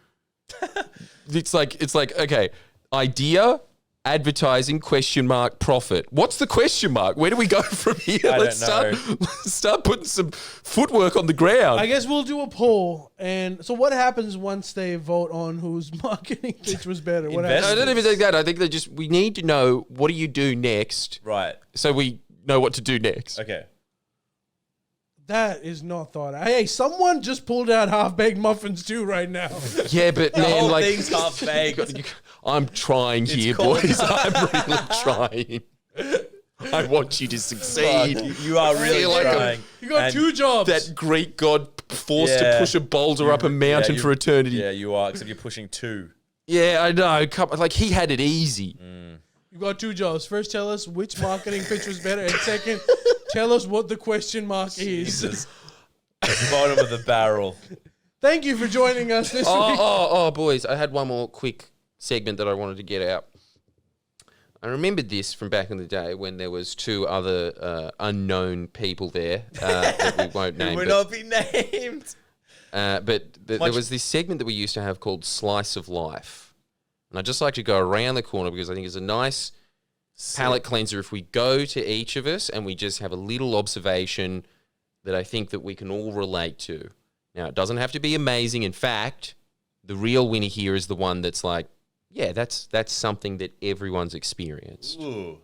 It's like, okay, idea, advertising, question mark, profit. What's the question mark? Where do we go from here? Let's start putting some footwork on the ground. I guess we'll do a poll. And so what happens once they vote on whose marketing pitch was better? What happens? I don't even think that. I think we need to know, what do you do next? Right. So we know what to do next. Okay. That is not thought out. Hey, someone just pulled out half-baked muffins too right now. Yeah, but The man, whole like... thing's half-baked. I'm trying here, boys. I'm really trying. I want you to succeed. You are really trying. You got 2 jobs. That Greek god forced to push a boulder up a mountain for eternity. Yeah, you are, except you're pushing 2. Yeah, I know. Like, he had it easy. You got 2 jobs. First, tell us which marketing pitch was better. And second, Tell us what the question mark is. Jesus. Bottom of the barrel. Thank you for joining us this week. Oh, boys, I had one more quick segment that I wanted to get out. I remembered this from back in the day when there was two other unknown people there that we won't name. Will not be named. But there was this segment that we used to have called Slice of Life. And I'd just like to go around the corner because I think it's a nice palate cleanser if we go to each of us and we just have a little observation that I think that we can all relate to. Now, it doesn't have to be amazing. In fact, the real winner here is the one that's like, yeah, that's something that everyone's experienced. Ooh.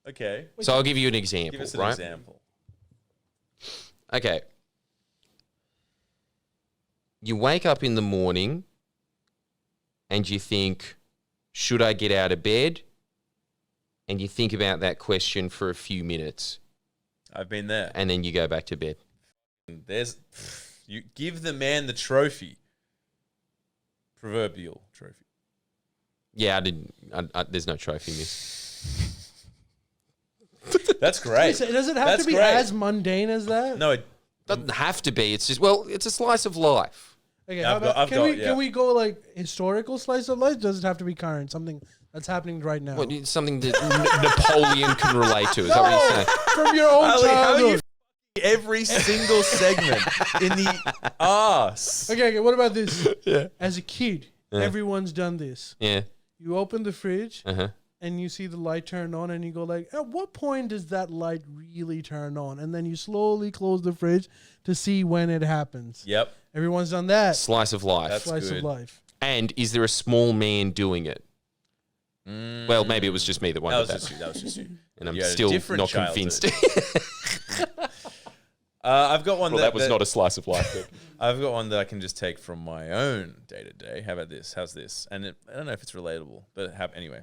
Okay. So I'll give you an example, Give us an right? example. Okay. You wake up in the morning and you think, should I get out of bed? And you think about that question for a few minutes. I've been there. And then you go back to bed. You give the man the trophy. Proverbial trophy. Yeah, there's no trophy, miss. That's great. Does it have to be as mundane as that? No, it Doesn't have to be. It's just, well, it's a slice of life. Okay, Can we go like historical slice of life? Does it have to be current? Something that's happening right now? What, something that Napoleon can relate to. Is that what you're saying? From your own Ali, how are you childhood. every single segment in the arse? Okay, what about this? Yeah. As a kid, everyone's done this. Yeah. You open the fridge Uh-huh. and you see the light turn on and you go like, at what point does that light really turn on? And then you slowly close the fridge to see when it happens. Yep. Everyone's done that. Slice of life. That's Slice good. of life. And is there a small man doing it? Well, maybe it was just me that That wondered was that. just you. That was just you. And I'm You had a still different not childhood. convinced. I've got one that was not a slice of life. But. I've got one that I can just take from my own day to day. How about this? How's this? And I don't know if it's relatable, but anyway.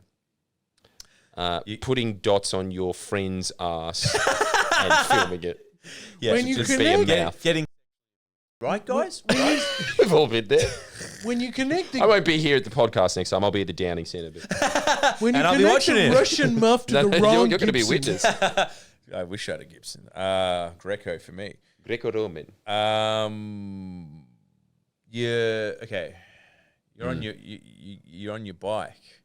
Putting dots on your friend's ass and filming it. Yeah, When you just connect- getting right, guys. We've all been there. When you connect I the, won't be here at the podcast next time. I'll be at the Downing Centre. But when you And I'll be connect watching the it. Russian muff to No, the wrong you're going to be a Gibson, witness. I wish I had a Gibson. Greco for me. Greco-Roman. Yeah. Okay. You're on you're on your bike.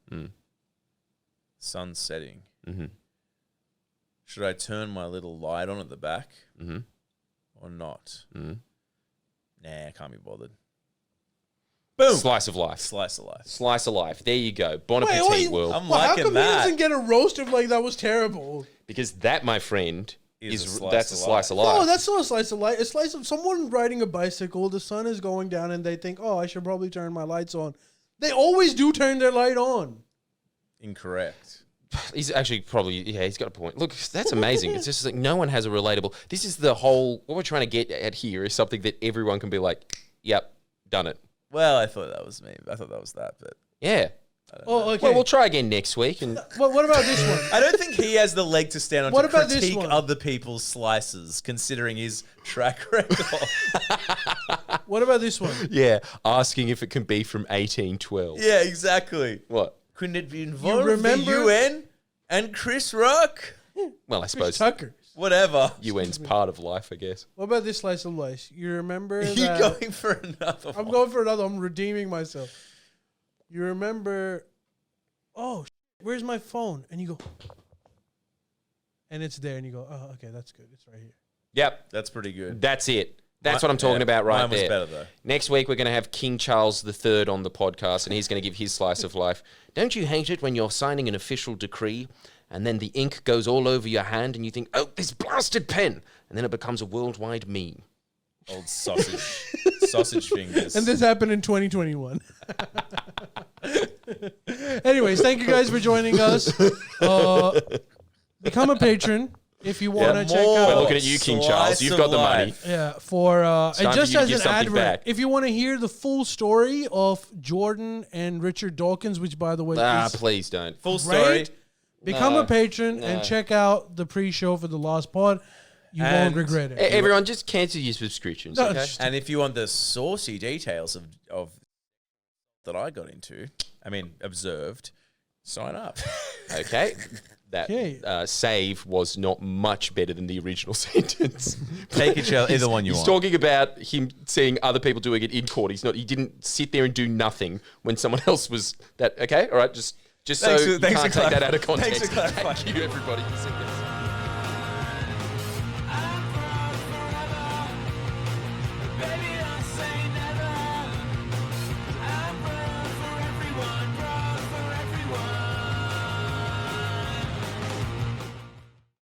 Sun's setting. Mm-hmm. Should I turn my little light on at the back or not? Mm-hmm. Nah, I can't be bothered. Boom. Slice of life. Slice of life. Slice of life. There you go. Bon Wait, appetit, wait. world. I'm Well, how liking come he that. doesn't get a roast of like that was terrible? Because that, my friend, that's a slice of No, life. that's not a slice of life. A slice of someone riding a bicycle. The sun is going down, and they think, "Oh, I should probably turn my lights on." They always do turn their light on. Incorrect. He's actually probably, he's got a point. Look, that's amazing. It's just like no one has a relatable. This is the whole, what we're trying to get at here is something that everyone can be like, yep, done it. Well, I thought that was me. I thought that was that, but Yeah. Oh, okay. Well, we'll try again next week. And Well, what about this one? I don't think he has the leg to stand on What to about this critique one? other people's slices, considering his track record. What about this one? yeah, asking if it can be from 1812. Yeah, exactly. What? Couldn't it be involved remember- the UN and Chris Rock? Well, I suppose Tucker. Whatever. UN's part of life, I guess. What about this slice of life? You remember Are you that? going for another I'm one? going for another. I'm redeeming myself. You remember? Oh, where's my phone? And you go, and it's there, and you go, oh, okay, that's good. It's right here. Yep, That's pretty good. that's it. That's what I'm talking about right Mine was there. better, though. Next week, we're going to have King Charles III on the podcast, and he's going to give his slice of life. Don't you hate it when you're signing an official decree, and then the ink goes all over your hand, and you think, oh, this blasted pen, and then it becomes a worldwide meme. Old sausage. Sausage fingers. And this happened in 2021. Anyways, thank you guys for joining us. Become a patron if you want to check more. out. We're looking at you, King Charles. Slice You've of got the money. life. Yeah, for time and for just you to as give an something advert, back. if you want to hear the full story of Jordan and Richard Dawkins, which by the way is Please don't. Full story. great, become a patron and check out the pre-show for the Lost Pod. You won't And- regret it. Everyone, just cancel your subscriptions, No, okay? it's- And if you want the saucy details of that I got into, observed, sign up. Okay. save was not much better than the original sentence. Take either one you He's want. talking about him seeing other people doing it in court. He didn't sit there and do nothing when someone else was that. Okay, all right, just so you can't take that out of context. Thanks for clarifying. Thank you, everybody.